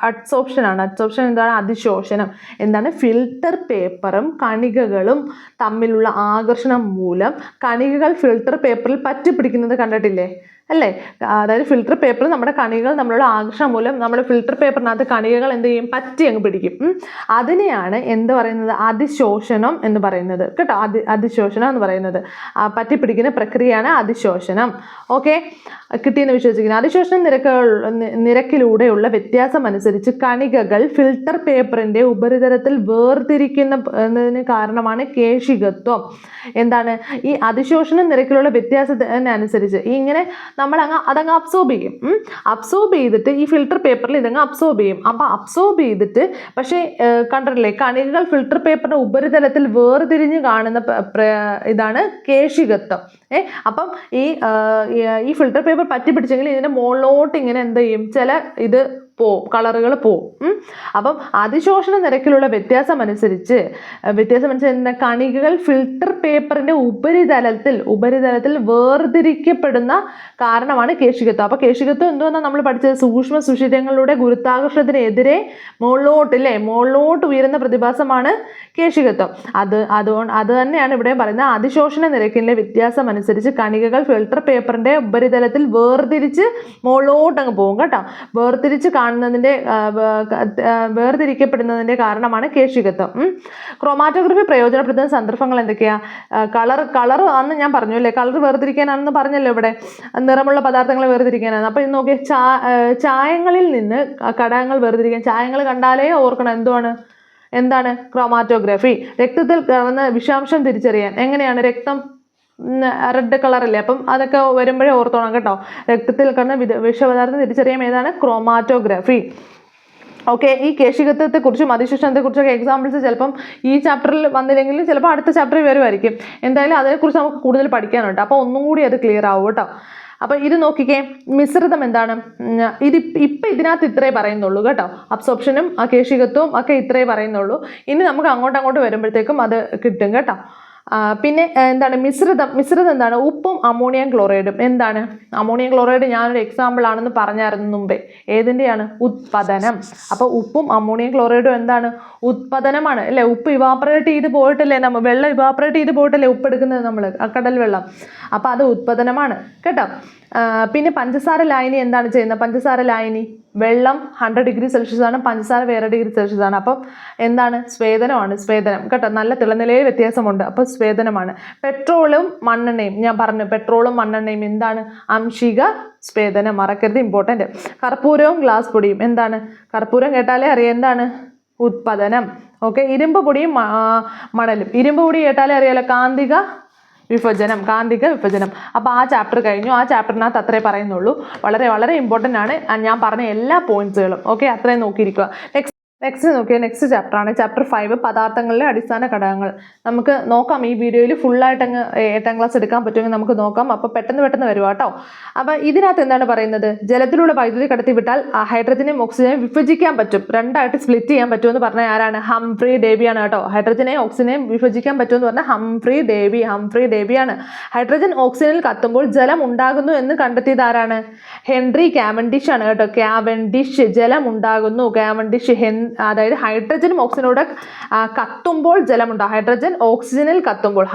അഡ്സോർപ്ഷൻ എന്താണ്? അതിശോഷണം. എന്താണ്? ഫിൽട്ടർ പേപ്പറും കണികകളും തമ്മിലുള്ള ആകർഷണം മൂലം കണികകൾ ഫിൽട്ടർ പേപ്പറിൽ പറ്റിപ്പിടിക്കുന്നത് കണ്ടിട്ടില്ലേ അല്ലേ? അതായത് ഫിൽട്ടർ പേപ്പർ നമ്മുടെ കണികകൾ നമ്മളുടെ ആകർഷണം മൂലം നമ്മുടെ ഫിൽട്ടർ പേപ്പറിനകത്ത് കണികകൾ എന്ത് ചെയ്യും? പറ്റി അങ്ങ് പിടിക്കും. അതിനെയാണ് എന്ത് പറയുന്നത്? അതിശോഷണം എന്ന് പറയുന്നത് കേട്ടോ. അതിശോഷണം എന്ന് പറയുന്നത് പറ്റിപ്പിടിക്കുന്ന പ്രക്രിയയാണ് അതിശോഷണം. ഓക്കെ, കിട്ടിയെന്ന് വിശ്വസിക്കുന്നു. അതിശോഷണ നിരക്കിലൂടെയുള്ള വ്യത്യാസം അനുസരിച്ച് കണികകൾ ഫിൽട്ടർ പേപ്പറിൻ്റെ ഉപരിതലത്തിൽ വേർതിരിക്കുന്നതിന് കാരണമാണ് കേശികത്വം. എന്താണ്? ഈ അതിശോഷണ നിരക്കിലുള്ള വ്യത്യാസത്തിനനുസരിച്ച് ഇങ്ങനെ അതങ്ങ് അബ്സോർബ് ചെയ്തിട്ട് ഈ ഫിൽട്ടർ പേപ്പറിൽ ഇതങ്ങ് അബ്സോർബ് ചെയ്യും. അപ്പം അബ്സോർബ് ചെയ്തിട്ട് പക്ഷേ കണ്ടിട്ടില്ലേ, കണികകൾ ഫിൽട്ടർ പേപ്പറിന്റെ ഉപരിതലത്തിൽ വേർതിരിഞ്ഞ് കാണുന്ന ഇതാണ് കേശികത്വം. അപ്പം ഈ ഫിൽട്ടർ പേപ്പർ പറ്റി പിടിച്ചെങ്കിൽ ഇതിന്റെ മുകളിലോട്ട് ഇങ്ങനെ എന്ത് ചെയ്യും? ചില കളറുകൾ പോവും. അപ്പം അതിശോഷണ നിരക്കിലുള്ള വ്യത്യാസം അനുസരിച്ച് കണികകൾ ഫിൽട്ടർ പേപ്പറിന്റെ ഉപരിതലത്തിൽ വേർതിരിക്കപ്പെടുന്ന കാരണമാണ് കേശികത്വം. അപ്പോൾ കേശികത്വം എന്തുവെന്നാണ് നമ്മൾ പഠിച്ചത്? സൂക്ഷ്മ സുഷിരങ്ങളുടെ ഗുരുത്വാകർഷണത്തിനെതിരെ മുകളിലോട്ട് ഉയരുന്ന പ്രതിഭാസമാണ് കേശികത്വം. അത് തന്നെയാണ് ഇവിടെ പറയുന്നത്. അതിശോഷണ നിരക്കിലെ വ്യത്യാസം അനുസരിച്ച് കണികകൾ ഫിൽട്ടർ പേപ്പറിന്റെ ഉപരിതലത്തിൽ വേർതിരിച്ച് മുകളിലോട്ട് അങ്ങ് പോകും കേട്ടോ. വേർതിരിച്ച് കാണുന്നതിൻ്റെ വേർതിരിക്കപ്പെടുന്നതിൻ്റെ കാരണമാണ് കേശികത്വം. ക്രോമാറ്റോഗ്രഫി പ്രയോജനപ്പെടുത്തുന്ന സന്ദർഭങ്ങൾ എന്തൊക്കെയാണ്? കളർ ആണെന്ന് ഞാൻ പറഞ്ഞു അല്ലേ, കളർ വേർതിരിക്കാനാണെന്ന് പറഞ്ഞല്ലോ, ഇവിടെ നിറമുള്ള പദാർത്ഥങ്ങളെ വേർതിരിക്കാനാണ്. അപ്പോൾ ഇത് നോക്കിയാൽ ചായങ്ങളിൽ നിന്ന് ഘടകങ്ങൾ വേർതിരിക്കാൻ, ചായങ്ങൾ കണ്ടാലേ ഓർക്കണം എന്താണ് ക്രോമാറ്റോഗ്രഫി. രക്തത്തിൽ കലർന്ന വിഷാംശം തിരിച്ചറിയാൻ എങ്ങനെയാണ്? രക്തം റെഡ് കളറല്ലേ, അപ്പം അതൊക്കെ വരുമ്പോഴേ ഓർത്തോണം കേട്ടോ. രക്തത്തിൽ കലർന്ന വിഷപദാർത്ഥം തിരിച്ചറിയാൻ ഏതാണ്? ക്രോമാറ്റോഗ്രഫി. ഓക്കെ, ഈ കേശികത്വത്തെക്കുറിച്ചും അതിശോഷണത്തെക്കുറിച്ചൊക്കെ എക്സാമ്പിൾസ് ചിലപ്പം ഈ ചാപ്റ്ററിൽ വന്നില്ലെങ്കിലും ചിലപ്പോൾ അടുത്ത ചാപ്റ്ററിൽ വരുമായിരിക്കും. എന്തായാലും അതിനെക്കുറിച്ച് നമുക്ക് കൂടുതൽ പഠിക്കാനുണ്ട്. അപ്പോൾ ഒന്നും കൂടി അത് ക്ലിയർ ആവും കേട്ടോ. അപ്പോൾ ഇത് നോക്കിക്കേ, മിശ്രിതം എന്താണ്? ഇപ്പം ഇതിനകത്ത് ഇത്രേ പറയുന്നുള്ളൂ കേട്ടോ. അബ്സോർപ്ഷനും കേശികത്വവും ഒക്കെ ഇത്രേ പറയുന്നുള്ളൂ. ഇനി നമുക്ക് അങ്ങോട്ട് വരുമ്പോഴത്തേക്കും അത് കിട്ടും കേട്ടോ. പിന്നെ എന്താണ് മിശ്രിതം എന്താണ്? ഉപ്പും അമോണിയം ക്ലോറൈഡും. എന്താണ് അമോണിയം ക്ലോറൈഡ്? ഞാനൊരു എക്സാമ്പിൾ ആണെന്ന് പറഞ്ഞായിരുന്നു മുമ്പേ. ഏതിൻ്റെയാണ്? ഉത്പതനം. അപ്പോൾ ഉപ്പും അമോണിയം ക്ലോറൈഡും എന്താണ്? ഉത്പതനമാണ് അല്ലേ. ഉപ്പ് ഇവാപ്പറേറ്റ് ചെയ്ത് പോയിട്ടല്ലേ, വെള്ളം ഇവാപ്പറേറ്റ് ചെയ്ത് പോയിട്ടല്ലേ ഉപ്പ് എടുക്കുന്നത് നമ്മൾ, കടൽ വെള്ളം. അപ്പോൾ അത് ഉത്പതനമാണ് കേട്ടോ. പിന്നെ പഞ്ചസാര ലായനി എന്താണ് ചെയ്യുന്നത്? പഞ്ചസാര ലായനി വെള്ളം 100 ഡിഗ്രി സെൽഷ്യസ് ആണ്, പഞ്ചസാര വേറെ ഡിഗ്രി സെൽഷ്യസ് ആണ്. അപ്പം എന്താണ്? സ്വേദനമാണ്. സ്വേദനം കേട്ടോ. നല്ല തിളനിലയിൽ വ്യത്യാസമുണ്ട്, അപ്പോൾ സ്വേദനമാണ്. പെട്രോളും മണ്ണെണ്ണയും ഞാൻ പറഞ്ഞു, പെട്രോളും മണ്ണെണ്ണയും എന്താണ്? ആംശിക സ്വേദനം. മറക്കരുത്, ഇമ്പോർട്ടൻ്റ്. കർപ്പൂരവും ഗ്ലാസ് പൊടിയും എന്താണ്? കർപ്പൂരം കേട്ടാലേ അറിയാം എന്താണ്? ഉത്പതനം. ഓക്കെ, ഇരുമ്പ് പൊടിയും മണലും. ഇരുമ്പ് പൊടി കേട്ടാലേ അറിയാലോ, കാന്തിക വിഭജനം. അപ്പോൾ ആ ചാപ്റ്റർ കഴിഞ്ഞു. ആ ചാപ്റ്ററിനകത്ത് അത്രേ പറയുന്നുള്ളൂ. വളരെ വളരെ ഇമ്പോർട്ടൻ്റ് ആണ് ഞാൻ പറഞ്ഞ എല്ലാ പോയിന്റ്സുകളും. ഓക്കെ, അത്രയും നോക്കിയിരിക്കുക. നെക്സ്റ്റ് നോക്കിയാൽ നെക്സ്റ്റ് ചാപ്റ്ററാണ് ചാപ്റ്റർ 5, പദാർത്ഥങ്ങളിലെ അടിസ്ഥാന ഘടകങ്ങൾ. നമുക്ക് നോക്കാം, ഈ വീഡിയോയിൽ ഫുള്ളായിട്ട് അങ്ങ് 8ാം ക്ലാസ് എടുക്കാൻ പറ്റുമെങ്കിൽ നമുക്ക് നോക്കാം. അപ്പോൾ പെട്ടെന്ന് വരും കേട്ടോ. അപ്പോൾ ഇതിനകത്ത് എന്താണ് പറയുന്നത്? ജലത്തിലൂടെ വൈദ്യുതി കടത്തി വിട്ടാൽ ഹൈഡ്രജനെയും ഓക്സിജനെയും വിഭജിക്കാൻ പറ്റും, രണ്ടായിട്ട് സ്പ്ലിറ്റ് ചെയ്യാൻ പറ്റുമെന്ന് പറഞ്ഞാൽ ആരാണ്? ഹംഫ്രി ഡേവിയാണ് കേട്ടോ. ഹൈഡ്രജനെയും ഓക്സിജനെയും വിഭജിക്കാൻ പറ്റുമെന്ന് പറഞ്ഞാൽ ഹംഫ്രി ഡേവിയാണ്. ഹൈഡ്രജൻ ഓക്സിജനിൽ കത്തുമ്പോൾ ജലം ഉണ്ടാകുന്നു എന്ന് കണ്ടെത്തിയത് ആരാണ്? ഹെൻറി കാവൻഡിഷ് ആണ് കേട്ടോ. കാവൻഡിഷ്. ജലം ഉണ്ടാകുന്നു. കാവൻഡിഷ്. അതായത് ഹൈഡ്രജനും ഓക്സിജനോട് കത്തുമ്പോൾ ജലമുണ്ടാകും. ഹൈഡ്രജൻ ഓക്സിജനിൽ കത്തുമ്പോൾ,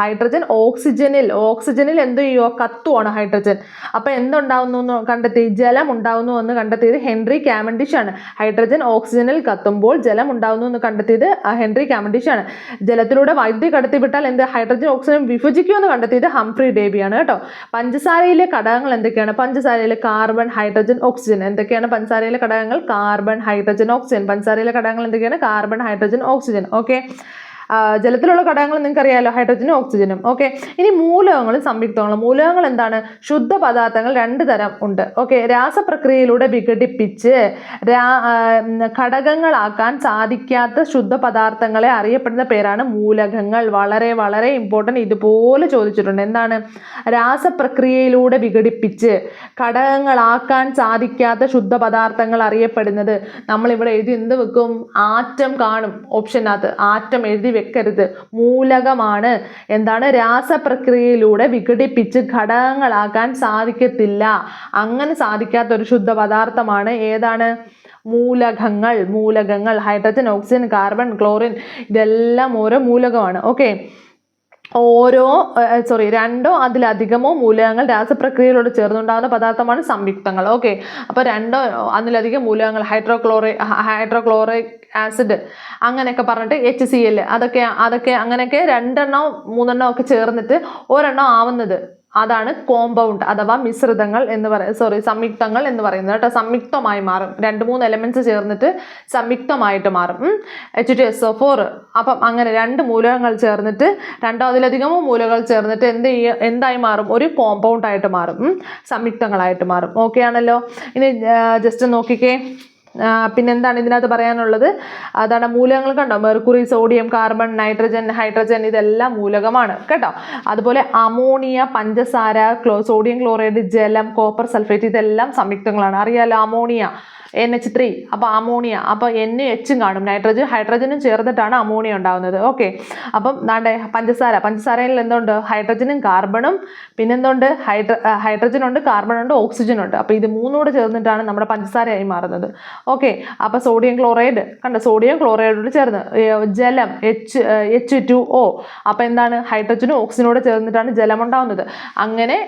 ഓക്സിജനിൽ എന്ത് ചെയ്യുമോ? കത്തുവാണ് ഹൈഡ്രജൻ. അപ്പോൾ എന്തുണ്ടാവുന്നു എന്ന് കണ്ടെത്തി? ജലം ഉണ്ടാവുന്നു എന്ന് കണ്ടെത്തിയത് ഹെൻറി കാവൻഡിഷ് ആണ്. ഹൈഡ്രജൻ ഓക്സിജനിൽ കത്തുമ്പോൾ ജലം ഉണ്ടാവുന്നു എന്ന് കണ്ടെത്തിയത് ഹെൻറി കാവൻഡിഷ് ആണ്. ജലത്തിലൂടെ വൈദ്യുതി കടത്തിവിട്ടാൽ എന്ത്? ഹൈഡ്രജൻ ഓക്സിജൻ വിഭജിക്കുമെന്ന് കണ്ടെത്തിയത് ഹംഫ്രി ഡേവിയാണ് കേട്ടോ. പഞ്ചസാരയിലെ ഘടകങ്ങൾ എന്തൊക്കെയാണ്? പഞ്ചസാരയിലെ കാർബൺ, ഹൈഡ്രജൻ, ഓക്സിജൻ. എന്തൊക്കെയാണ് പഞ്ചസാരയിലെ ഘടകങ്ങൾ? Carbon, hydrogen, oxygen. പഞ്ചസാരയിലെ ഘടകങ്ങൾ എന്തൊക്കെയാണ്? Carbon, hydrogen, oxygen. ഓക്കെ, ജലത്തിലുള്ള ഘടകങ്ങൾ നിങ്ങൾക്ക് അറിയാമല്ലോ, ഹൈഡ്രജനും ഓക്സിജനും. ഓക്കെ, ഇനി മൂലകങ്ങളും സംയുക്തങ്ങളും. മൂലകങ്ങൾ എന്താണ്? ശുദ്ധ പദാർത്ഥങ്ങൾ 2 തരം ഉണ്ട്. ഓക്കെ, രാസപ്രക്രിയയിലൂടെ വിഘടിപ്പിച്ച് ഘടകങ്ങളാക്കാൻ സാധിക്കാത്ത ശുദ്ധ പദാർത്ഥങ്ങളെ അറിയപ്പെടുന്ന പേരാണ് മൂലകങ്ങൾ. വളരെ വളരെ ഇമ്പോർട്ടൻ്റ്, ഇതുപോലെ ചോദിച്ചിട്ടുണ്ട്. എന്താണ്? രാസപ്രക്രിയയിലൂടെ വിഘടിപ്പിച്ച് ഘടകങ്ങളാക്കാൻ സാധിക്കാത്ത ശുദ്ധ പദാർത്ഥങ്ങൾ അറിയപ്പെടുന്നത്. നമ്മളിവിടെ എഴുതി എന്ത് വെക്കും? ആറ്റം കാണും ഓപ്ഷനകത്ത്. ആറ്റം എഴുതി വെക്കരുത്. മൂലകമാണ്. എന്താണ്? രാസപ്രക്രിയയിലൂടെ വിഘടിപ്പിച്ച് ഘടകങ്ങളാക്കാൻ സാധിക്കത്തില്ല. അങ്ങനെ സാധിക്കാത്ത ഒരു ശുദ്ധ പദാർത്ഥമാണ് ഏതാണ്? മൂലകങ്ങൾ. ഹൈഡ്രജൻ, ഓക്സിജൻ, കാർബൺ, ക്ലോറിൻ, ഇതെല്ലാം ഓരോ മൂലകമാണ്. ഓക്കെ, രണ്ടോ അതിലധികമോ മൂലകങ്ങൾ രാസപ്രക്രിയയിലൂടെ ചേർന്നുണ്ടാകുന്ന പദാർത്ഥമാണ് സംയുക്തങ്ങൾ. ഓക്കെ, അപ്പോൾ 2 അതിലധികം മൂലകങ്ങൾ, ഹൈഡ്രോക്ലോറിക് ആസിഡ് അങ്ങനെയൊക്കെ പറഞ്ഞിട്ട് HCl അതൊക്കെ അങ്ങനെയൊക്കെ 2 3 ഒക്കെ ചേർന്നിട്ട് ഒരെണ്ണം ആവുന്നത് അതാണ് കോമ്പൗണ്ട് അഥവാ മിശ്രിതങ്ങൾ എന്ന് സംയുക്തങ്ങൾ എന്ന് പറയുന്നത് കേട്ടോ. സംയുക്തമായി മാറും. 2-3 എലമെന്റ്സ് ചേർന്നിട്ട് സംയുക്തമായിട്ട് മാറും. H2SO4. അപ്പം അങ്ങനെ 2 മൂലകങ്ങൾ ചേർന്നിട്ട് 2 അതിലധികമോ മൂലകങ്ങൾ ചേർന്നിട്ട് എന്തായി മാറും? ഒരു കോമ്പൗണ്ട് ആയിട്ട് മാറും, സംയുക്തങ്ങളായിട്ട് മാറും. ഓക്കെ ആണല്ലോ. ഇനി ജസ്റ്റ് നോക്കിക്കേ, പിന്നെന്താണ് ഇതിനകത്ത് പറയാനുള്ളത്? അതാണ് മൂലകങ്ങൾ കണ്ടോ. Mercury, sodium, carbon, nitrogen, hydrogen, ഇതെല്ലാം മൂലകമാണ് കേട്ടോ. അതുപോലെ അമോണിയ, പഞ്ചസാര, സോഡിയം ക്ലോറൈഡ്, ജലം, കോപ്പർ സൾഫേറ്റ്, ഇതെല്ലാം സംയുക്തങ്ങളാണ്. അറിയാലോ, അമോണിയ NH3. അപ്പോൾ അമോണിയ, അപ്പോൾ NH കാണും. ഹൈഡ്രജനും ചേർന്നിട്ടാണ് അമോണിയ ഉണ്ടാകുന്നത്. ഓക്കെ, അപ്പം പഞ്ചസാരയിൽ എന്തുണ്ട്? ഹൈഡ്രജനും കാർബണും, പിന്നെന്തുണ്ട്? ഹൈഡ്രജനുണ്ട്, കാർബണുണ്ട്, ഓക്സിജനുണ്ട്. അപ്പോൾ ഇത് 3 കൂടെ ചേർന്നിട്ടാണ് നമ്മുടെ പഞ്ചസാരയായി മാറുന്നത്. ഓക്കെ, അപ്പോൾ സോഡിയം ക്ലോറൈഡ് കണ്ടോ, സോഡിയം ക്ലോറൈഡോട് ചേർന്ന് ജലം H2O. അപ്പോൾ എന്താണ്? ഹൈഡ്രജനും ഓക്സിജനോട് ചേർന്നിട്ടാണ് ജലം ഉണ്ടാകുന്നത്. അങ്ങനെ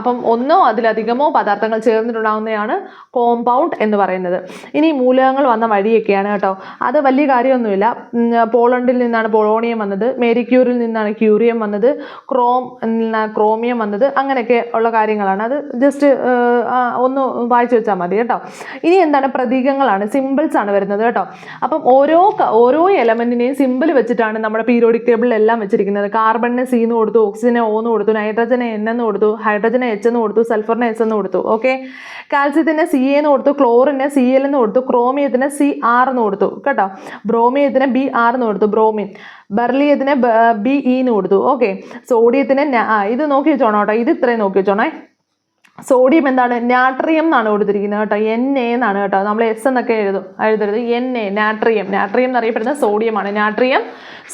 അപ്പം 1 അതിലധികമോ പദാർത്ഥങ്ങൾ ചേർന്നിട്ടുണ്ടാകുന്നതാണ് കോമ്പൗണ്ട് എന്ന് പറയുന്നത്. പറയുന്നത്. ഇനി മൂലകങ്ങൾ വന്ന വഴിയൊക്കെയാണ് കേട്ടോ. അത് വലിയ കാര്യമൊന്നുമില്ല. പോളണ്ടിൽ നിന്നാണ് പൊളോണിയം വന്നത്, മേരി ക്യൂറിൽ നിന്നാണ് ക്യൂറിയം വന്നത്, ക്രോമിയം വന്നത്, അങ്ങനെയൊക്കെ ഉള്ള കാര്യങ്ങളാണ്. അത് ജസ്റ്റ് ഒന്ന് വായിച്ചു വെച്ചാൽ മതി കേട്ടോ. ഇനി എന്താണ്, പ്രതീകങ്ങളാണ്, സിമ്പിൾസ് ആണ് വരുന്നത് കേട്ടോ. അപ്പം ഓരോ എലമെന്റിനെയും സിമ്പിൾ വെച്ചിട്ടാണ് നമ്മുടെ പീരിയോഡിക് ടേബിളിൽ എല്ലാം വെച്ചിരിക്കുന്നത്. കാർബണിന് സി എന്ന് കൊടുത്തു, ഓക്സിജനെ O എന്ന് കൊടുത്തു, നൈട്രജനെ N എന്ന് കൊടുത്തു, ഹൈഡ്രജനെ H എന്ന് കൊടുത്തു, സൾഫറിനെ S എന്ന് കൊടുത്തു. ഓക്കെ, കാൽസ്യത്തിന് Ca എന്ന് കൊടുത്തു, ക്ലോറിന് Cl എന്ന് കൊടുത്തു, ക്രോമിയത്തിന് Cr എന്ന് കൊടുത്തു കേട്ടോ, ബ്രോമിയത്തിന് Br എന്ന് കൊടുത്തു, ബ്രോമിൻ, ബെർലിയത്തിന് Be എന്ന് കൊടുത്തു. ഓക്കെ, സോഡിയത്തിന് ഇത് നോക്കി വെച്ചോണോ കേട്ടോ, ഇത് ഇത്രയും നോക്കി വെച്ചോണേ. സോഡിയം എന്താണ്, നാട്രിയം എന്നാണ് കൊടുത്തിരിക്കുന്നത് കേട്ടോ, Na എന്നാണ് കേട്ടോ. നമ്മൾ S എന്നൊക്കെ എഴുതരുത്, Na, നാട്രിയം. നാട്രിയം എന്നറിയപ്പെടുന്ന സോഡിയമാണ്, natrium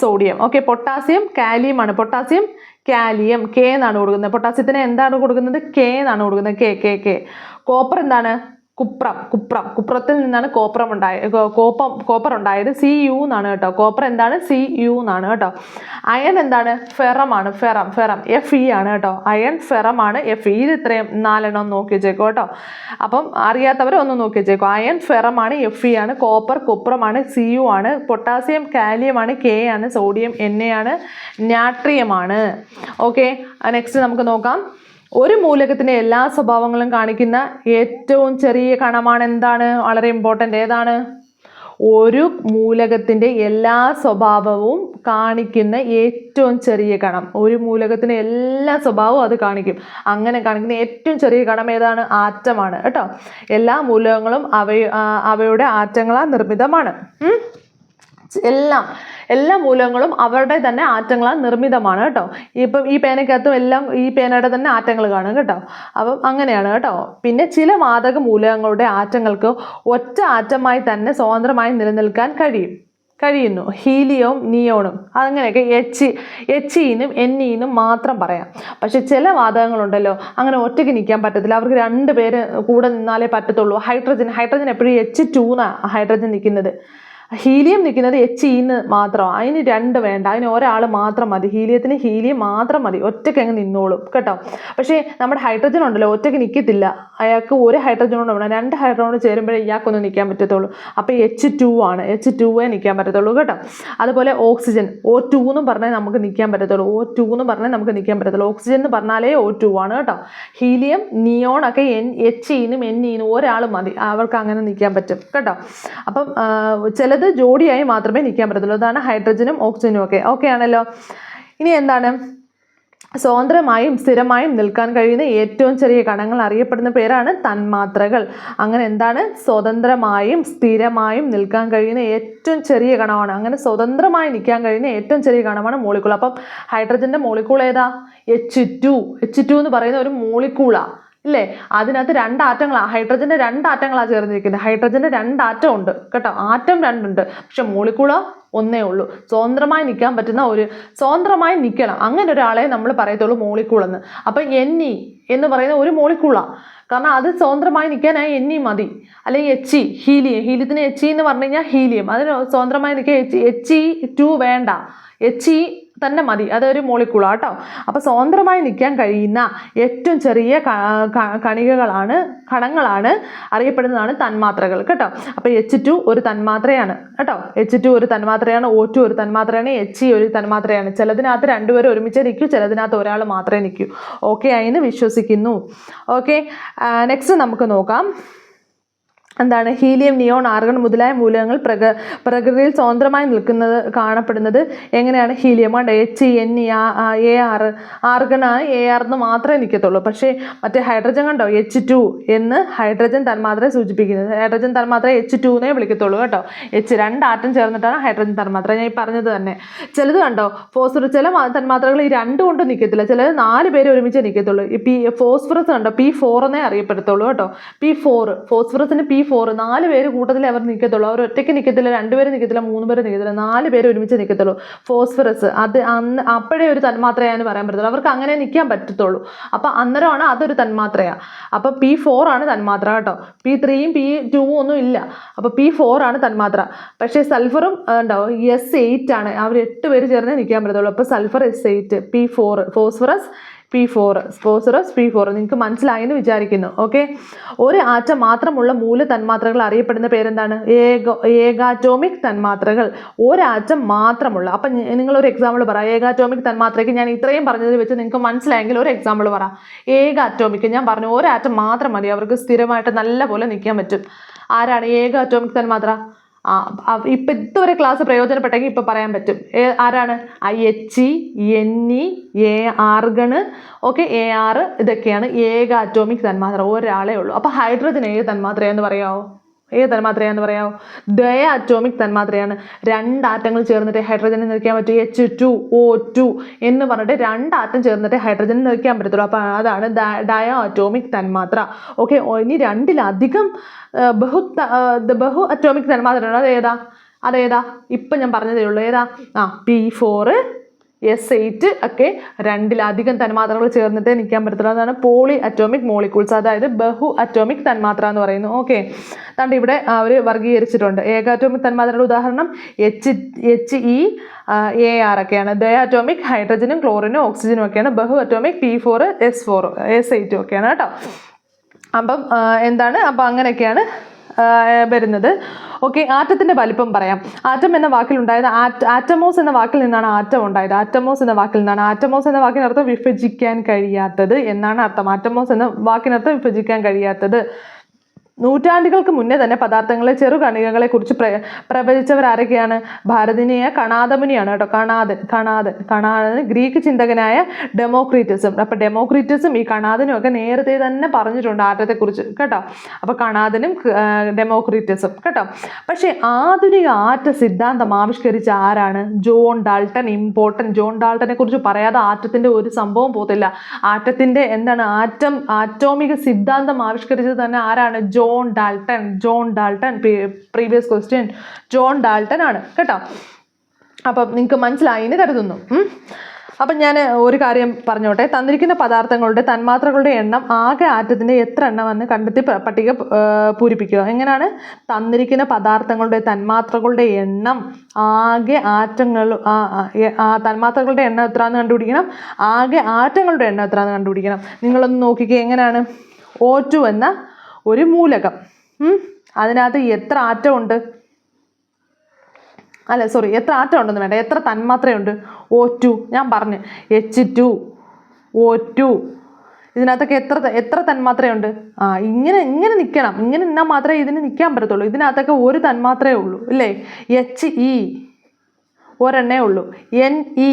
sodium. Okay, potassium kalium ആണ്, പൊട്ടാസ്യം കാലിയം, K എന്നാണ് കൊടുക്കുന്നത്. പൊട്ടാസ്യത്തിന് എന്താണ് കൊടുക്കുന്നത്, K എന്നാണ് കൊടുക്കുന്നത്, K. കോപ്പർ എന്താണ്, കുപ്രത്തിൽ നിന്നാണ് കോപ്പർ ഉണ്ടായത്, Cu എന്നാണ് കേട്ടോ. കോപ്പർ എന്താണ്, Cu എന്നാണ് കേട്ടോ. അയൺ എന്താണ്, ഫെറമാണ്, ഫെറം Fe ആണ് കേട്ടോ. അയൺ ഫെറമാണ്, Fe. ഇത് ഇത്രയും 4 നോക്കി വെച്ചേക്കോ കേട്ടോ. അപ്പം അറിയാത്തവർ ഒന്ന് നോക്കി വെച്ചേക്കോ. അയൺ ഫെറമാണ്, Fe ആണ്. കോപ്പർ കുപ്രമാണ്, Cu ആണ്. പൊട്ടാസ്യം കാലിയമാണ്, K ആണ്. സോഡിയം Na ആണ്. നാട്രിയമാണ്. ഓക്കെ, നെക്സ്റ്റ് നമുക്ക് നോക്കാം. ഒരു മൂലകത്തിന്റെ എല്ലാ സ്വഭാവങ്ങളും കാണിക്കുന്ന ഏറ്റവും ചെറിയ കണമാണ് എന്താണ്, വളരെ ഇമ്പോർട്ടൻ്റ്. ഏതാണ്, ഒരു മൂലകത്തിന്റെ എല്ലാ സ്വഭാവവും കാണിക്കുന്ന ഏറ്റവും ചെറിയ കണം. ഒരു മൂലകത്തിന്റെ എല്ലാ സ്വഭാവവും അത് കാണിക്കും. അങ്ങനെ കാണിക്കുന്ന ഏറ്റവും ചെറിയ കണം ഏതാണ്, ആറ്റമാണ് കേട്ടോ. എല്ലാ മൂലകങ്ങളും അവയുടെ ആറ്റങ്ങളാൽ നിർമ്മിതമാണ്. എല്ലാ മൂലകങ്ങളും അവരുടെ തന്നെ ആറ്റങ്ങളാൽ നിർമ്മിതമാണ് കേട്ടോ. ഇപ്പം ഈ പേനയ്ക്കകത്തും എല്ലാം ഈ പേനയുടെ തന്നെ ആറ്റങ്ങൾ കാണും കേട്ടോ. അപ്പം അങ്ങനെയാണ് കേട്ടോ. പിന്നെ ചില വാതക മൂലകങ്ങളുടെ ആറ്റങ്ങൾക്ക് ഒറ്റ ആറ്റമായി തന്നെ സ്വതന്ത്രമായി നിലനിൽക്കാൻ കഴിയുന്നു. ഹീലിയവും നിയോണും അങ്ങനെയൊക്കെ HEനും NEനും മാത്രം പറയാം. പക്ഷെ ചില വാതകങ്ങളുണ്ടല്ലോ അങ്ങനെ ഒറ്റയ്ക്ക് നിൽക്കാൻ പറ്റത്തില്ല, അവർക്ക് 2 പേര് കൂടെ നിന്നാലേ പറ്റത്തുള്ളൂ. ഹൈഡ്രജൻ എപ്പോഴും H2 എന്നാണ് ഹൈഡ്രജൻ നിൽക്കുന്നത്. ഹീലിയം നിൽക്കുന്നത് HE മാത്രം, അതിന് 2 വേണ്ട, അതിന് ഒരാൾ മാത്രം മതി. ഹീലിയത്തിന് ഹീലിയം മാത്രം മതി, ഒറ്റയ്ക്ക് അങ്ങ് നിന്നോളും കേട്ടോ. പക്ഷേ നമ്മുടെ ഹൈഡ്രജൻ ഉണ്ടല്ലോ ഒറ്റയ്ക്ക് നിൽക്കത്തില്ല, അയാൾക്ക് ഒരു ഹൈഡ്രജൻ കൊണ്ട് വേണം, 2 ഹൈഡ്രജനോട് ചേരുമ്പോഴേ ഇയാൾക്കൊന്നും നിൽക്കാൻ പറ്റത്തുള്ളൂ. അപ്പോൾ H2 ആണ്, H2 നിൽക്കാൻ പറ്റത്തുള്ളൂ കേട്ടോ. അതുപോലെ ഓക്സിജൻ O2 എന്നും പറഞ്ഞാൽ നമുക്ക് നിൽക്കാൻ പറ്റത്തുള്ളൂ, O2 എന്ന് പറഞ്ഞാൽ നമുക്ക് നിൽക്കാൻ പറ്റത്തുള്ളൂ. ഓക്സിജൻ എന്ന് പറഞ്ഞാലേ O2 ആണ് കേട്ടോ. ഹീലിയം നിയോൺ ഒക്കെ HEനും NEനും ഒരാൾ മതി, അവർക്ക് അങ്ങനെ നിൽക്കാൻ പറ്റും കേട്ടോ. അപ്പം ചിലത് ജോഡിയായി മാത്രമേ നിൽക്കാൻ പറ്റത്തുള്ളൂ. അതാണ് ഹൈഡ്രജനും ഓക്സിജനും ഒക്കെ. ഓക്കെ ആണല്ലോ. ഇനി എന്താണ്, സ്വതന്ത്രമായും സ്ഥിരമായും നിൽക്കാൻ കഴിയുന്ന ഏറ്റവും ചെറിയ കണങ്ങൾ അറിയപ്പെടുന്ന പേരാണ് തന്മാത്രകൾ. അങ്ങനെ എന്താണ്, സ്വതന്ത്രമായും സ്ഥിരമായും നിൽക്കാൻ കഴിയുന്ന ഏറ്റവും ചെറിയ കണമാണ്. അങ്ങനെ സ്വതന്ത്രമായി നിൽക്കാൻ കഴിയുന്ന ഏറ്റവും ചെറിയ കണമാണ് മോളിക്കൂൾ. അപ്പം ഹൈഡ്രജന്റെ മോളിക്കൂൾ ഏതാ, H2 എന്ന് പറയുന്ന ഒരു മോളിക്കൂളാണ് ഇല്ലേ. അതിനകത്ത് 2 ആറ്റങ്ങളാണ്, ഹൈഡ്രജന്റെ 2 ആറ്റങ്ങളാണ് ചേർന്നിരിക്കുന്നത്. ഹൈഡ്രജന്റെ 2 ആറ്റം ഉണ്ട് കേട്ടോ, ആറ്റം 2 ഉണ്ട്, പക്ഷെ മോളിക്കൂള് ഒന്നേ ഉള്ളൂ. സ്വതന്ത്രമായി നിൽക്കാൻ പറ്റുന്ന സ്വതന്ത്രമായി നിൽക്കണം, അങ്ങനെ ഒരാളെ നമ്മൾ പറയത്തുള്ളൂ മോളിക്കൂൾ എന്ന്. അപ്പം Ne എന്ന് പറയുന്ന ഒരു മോളിക്കൂളാണ്, കാരണം അത് സ്വതന്ത്രമായി നിൽക്കാനായി Ne മതി. അല്ലെങ്കിൽ ഹീലിയത്തിന് He എന്ന് പറഞ്ഞു കഴിഞ്ഞാൽ ഹീലിയം, അതിന് സ്വതന്ത്രമായി നിൽക്കാൻ He2 വേണ്ട, He തന്നെ മതി, അതൊരു മോളിക്കൂളാണ് കേട്ടോ. അപ്പോൾ സ്വതന്ത്രമായി നിൽക്കാൻ കഴിയുന്ന ഏറ്റവും ചെറിയ കണങ്ങളാണ് അറിയപ്പെടുന്നതാണ് തന്മാത്രകൾ കേട്ടോ. അപ്പോൾ H2 ഒരു തന്മാത്രയാണ് കേട്ടോ, H2 ഒരു തന്മാത്രയാണ്, O2 ഒരു തന്മാത്രയാണ്, He ഒരു തന്മാത്രയാണ്. ചിലതിനകത്ത് 2 പേര് ഒരുമിച്ച് നിൽക്കൂ, ചിലതിനകത്ത് ഒരാൾ മാത്രമേ നിൽക്കൂ. ഓക്കെ, അതിന് വിശ്വസിക്കുന്നു. ഓക്കെ, നെക്സ്റ്റ് നമുക്ക് നോക്കാം. എന്താണ്, ഹീലിയം, നിയോൺ, ആർഗൺ മുതലായ മൂലകങ്ങൾ പ്രകൃതിയിൽ സ്വതന്ത്രമായി കാണപ്പെടുന്നത് എങ്ങനെയാണ്, ഹീലിയം ഉണ്ട്, He, Ne, Ar, argon Ar എന്ന് മാത്രമേ നിൽക്കത്തുള്ളൂ. പക്ഷേ മറ്റേ ഹൈഡ്രജൻ കണ്ടോ, H2 എന്ന് ഹൈഡ്രജൻ തന്മാത്രയെ സൂചിപ്പിക്കുന്നത്. ഹൈഡ്രജൻ തന്മാത്ര H2 എന്നേ വിളിക്കത്തുള്ളൂ കേട്ടോ. 2 ആറ്റം ചേർന്നിട്ടാണ് ഹൈഡ്രജൻ തന്മാത്ര, ഞാൻ ഈ പറഞ്ഞത് തന്നെ. ചിലത് കണ്ടോ, ഫോസ്ഫറസ്, ചില തന്മാത്രകൾ ഈ 2 കൊണ്ട് നിൽക്കത്തില്ല, ചിലത് 4 പേര് ഒരുമിച്ച് നിൽക്കത്തുള്ളൂ. ഈ ഫോസ്ഫറസ് കണ്ടോ, P4 എന്നേ അറിയപ്പെടുത്തുള്ളൂ കേട്ടോ. P4, ഫോസ്ഫറസിന് P4, 4 പേര് കൂട്ടത്തിൽ അവർ നിൽക്കത്തുള്ളൂ, അവർ ഒറ്റയ്ക്ക് നിൽക്കത്തില്ല, 2 പേര് നിൽക്കത്തില്ല, 3 പേര് നിൽക്കത്തില്ല, 4 പേര് ഒരുമിച്ച് നിൽക്കത്തുള്ളൂ. ഫോസ്ഫറസ് അത് അപ്പോഴേ ഒരു തന്മാത്രയാണെന്ന് പറയാൻ പറ്റത്തുള്ളൂ, അവർക്ക് അങ്ങനെ നിൽക്കാൻ പറ്റത്തുള്ളൂ. അപ്പം അന്നേരമാണ് അതൊരു തന്മാത്രയാണ്. അപ്പം P4 ആണ് തന്മാത്ര കേട്ടോ, P3യും P2 ഒന്നും ഇല്ല. അപ്പം P4 ആണ് തന്മാത്ര. പക്ഷേ സൾഫറും ഉണ്ടാവും, S8 ആണ്, അവർ 8 പേര് ചേർന്നേ നിൽക്കാൻ പറ്റത്തുള്ളൂ. അപ്പോൾ sulphur S8, P4, phosphorus P4 phosphorus P4 നിങ്ങൾക്ക് മനസ്സിലായെന്ന് വിചാരിക്കുന്നു. ഓക്കെ, ഒരു ആറ്റം മാത്രമുള്ള മൂല തന്മാത്രകൾ അറിയപ്പെടുന്ന പേരെന്താണ്? ഏകാറ്റോമിക് തന്മാത്രകൾ. ഒരാറ്റം മാത്രമുള്ള. അപ്പം നിങ്ങളൊരു എക്സാമ്പിൾ പറ. ഏകാറ്റോമിക് തന്മാത്രയ്ക്ക് ഞാൻ ഇത്രയും പറഞ്ഞതിൽ വെച്ച് നിങ്ങൾക്ക് മനസ്സിലായെങ്കിൽ ഒരു എക്സാമ്പിൾ പറ. ഏകാറ്റോമിക് ഞാൻ പറഞ്ഞു ഒരാറ്റം മാത്രം മതി, അവർക്ക് സ്ഥിരമായിട്ട് നല്ല പോലെ നിൽക്കാൻ പറ്റും. ആരാണ് ഏകാറ്റോമിക് തന്മാത്ര? ഇപ്പം ഇതുവരെ ക്ലാസ് പ്രയോജനപ്പെട്ടെങ്കിൽ ഇപ്പം പറയാൻ പറ്റും. ആരാണ്? He, Ne, argon, okay, Ar ഇതൊക്കെയാണ് ഏകാറ്റോമിക് തന്മാത്ര. ഒരാളേ ഉള്ളൂ. അപ്പം ഹൈഡ്രജൻ ഏത് തന്മാത്രയാന്ന് പറയാമോ? ഏത് തന്മാത്രയാന്ന് പറയാമോ? ഡയാറ്റോമിക് തന്മാത്രയാണ്. രണ്ടാറ്റങ്ങൾ ചേർന്നിട്ട് ഹൈഡ്രജനെ നിൽക്കാൻ പറ്റും. H2O2 എന്ന് പറഞ്ഞിട്ട് രണ്ടാറ്റം ചേർന്നിട്ട് ഹൈഡ്രജനെ നിൽക്കാൻ പറ്റത്തുള്ളൂ. അപ്പം അതാണ് ഡയാറ്റോമിക് തന്മാത്ര. ഓക്കെ, ഇനി രണ്ടിലധികം ബഹു അറ്റോമിക് തന്മാത്രയാണ്. അതേതാ? ഇപ്പം ഞാൻ പറഞ്ഞതേ ഉള്ളൂ. ഏതാ? P4, S8 ഒക്കെ രണ്ടിലധികം തന്മാത്രകൾ ചേർന്നിട്ട് നിൽക്കാൻ പറ്റത്തുള്ളൂ. അതാണ് പോളി അറ്റോമിക് മോളിക്യൂൾസ്, അതായത് ബഹു അറ്റോമിക് തന്മാത്ര എന്ന് പറയുന്നു. ഓക്കെ, അതുകൊണ്ട് ഇവിടെ അവർ വർഗീകരിച്ചിട്ടുണ്ട്. ഏകാറ്റോമിക് തന്മാത്രയുടെ ഉദാഹരണം HeAr ഒക്കെയാണ്. ഡയാറ്റോമിക് ഹൈഡ്രജനും ക്ലോറിനും ഓക്സിജനും ഒക്കെയാണ്. ബഹു അറ്റോമിക് P4, S8 ഒക്കെയാണ് കേട്ടോ. അപ്പം എന്താണ്? അപ്പം അങ്ങനെയൊക്കെയാണ് വരുന്നത്. ഓക്കെ, ആറ്റത്തിൻ്റെ വലിപ്പം പറയാം. ആറ്റം എന്ന വാക്കിലുണ്ടായത് ആറ്റമോസ് എന്ന വാക്കിൽ നിന്നാണ് ആറ്റം ഉണ്ടായത്. ആറ്റമോസ് എന്ന വാക്കിനർത്ഥം വിഭജിക്കാൻ കഴിയാത്തത് എന്നാണ് അർത്ഥം. ആറ്റമോസ് എന്ന വാക്കിനർത്ഥം വിഭജിക്കാൻ കഴിയാത്തത്. നൂറ്റാണ്ടുകൾക്ക് മുന്നേ തന്നെ പദാർത്ഥങ്ങളെ ചെറുകണികകളെ കുറിച്ച് പ്രവചിച്ചവർ ആരൊക്കെയാണ്? ഭാരതീയ കണാദമുനിയാണ് കേട്ടോ. കണാദൻ ഗ്രീക്ക് ചിന്തകനായ ഡെമോക്രീറ്റസും. അപ്പം ഡെമോക്രീറ്റസും ഈ കണാദനും ഒക്കെ നേരത്തെ തന്നെ പറഞ്ഞിട്ടുണ്ട് ആറ്റത്തെക്കുറിച്ച് കേട്ടോ. അപ്പം കണാദനും ഡെമോക്രീറ്റസും കേട്ടോ. പക്ഷേ ആധുനിക ആറ്റ സിദ്ധാന്തം ആവിഷ്കരിച്ച ആരാണ്? John Dalton. ഇമ്പോർട്ടൻറ്റ്. ജോൺ ഡാൾട്ടനെ കുറിച്ച് പറയാതെ ആറ്റത്തിൻ്റെ ഒരു സംഭവം പോകത്തില്ല. ആറ്റത്തിൻ്റെ എന്താണ് ആറ്റോമിക സിദ്ധാന്തം ആവിഷ്കരിച്ചത് തന്നെ ആരാണ്? John Dalton. Previous question John Dalton ആണ് കേട്ടോ. അപ്പം നിങ്ങൾക്ക് മനസ്സിലായി എന്ന് കരുതുന്നു. അപ്പം ഞാൻ ഒരു കാര്യം പറഞ്ഞോട്ടെ. തന്നിരിക്കുന്ന പദാർത്ഥങ്ങളുടെ തന്മാത്രകളുടെ എണ്ണം ആകെ ആറ്റത്തിൻ്റെ എത്ര എണ്ണമെന്ന് കണ്ടെത്തി പട്ടിക പൂരിപ്പിക്കുക. എങ്ങനെയാണ്? തന്നിരിക്കുന്ന പദാർത്ഥങ്ങളുടെ തന്മാത്രകളുടെ എണ്ണം ആകെ തന്മാത്രകളുടെ എണ്ണം എത്രയാണെന്ന് കണ്ടുപിടിക്കണം. ആകെ ആറ്റങ്ങളുടെ എണ്ണം എത്രയാണെന്ന് കണ്ടുപിടിക്കണം. നിങ്ങളൊന്ന് നോക്കിക്കേ. എങ്ങനെയാണ്? O2 എന്ന ഒരു മൂലകം, അതിനകത്ത് എത്ര ആറ്റം ഉണ്ട്? എത്ര ആറ്റം ഉണ്ടെന്ന് വേണ്ട, എത്ര തന്മാത്രയുണ്ട്? O2. ഞാൻ പറഞ്ഞു H2O2. ഇതിനകത്തൊക്കെ എത്ര തന്മാത്രയുണ്ട്? ഇങ്ങനെ നിൽക്കണം. ഇങ്ങനെ നിന്നാൽ മാത്രമേ ഇതിന് നിൽക്കാൻ പറ്റത്തുള്ളൂ. ഇതിനകത്തൊക്കെ ഒരു തന്മാത്രയേ ഉള്ളൂ അല്ലേ? He ഒരെണ്ണേ ഉള്ളൂ. Ne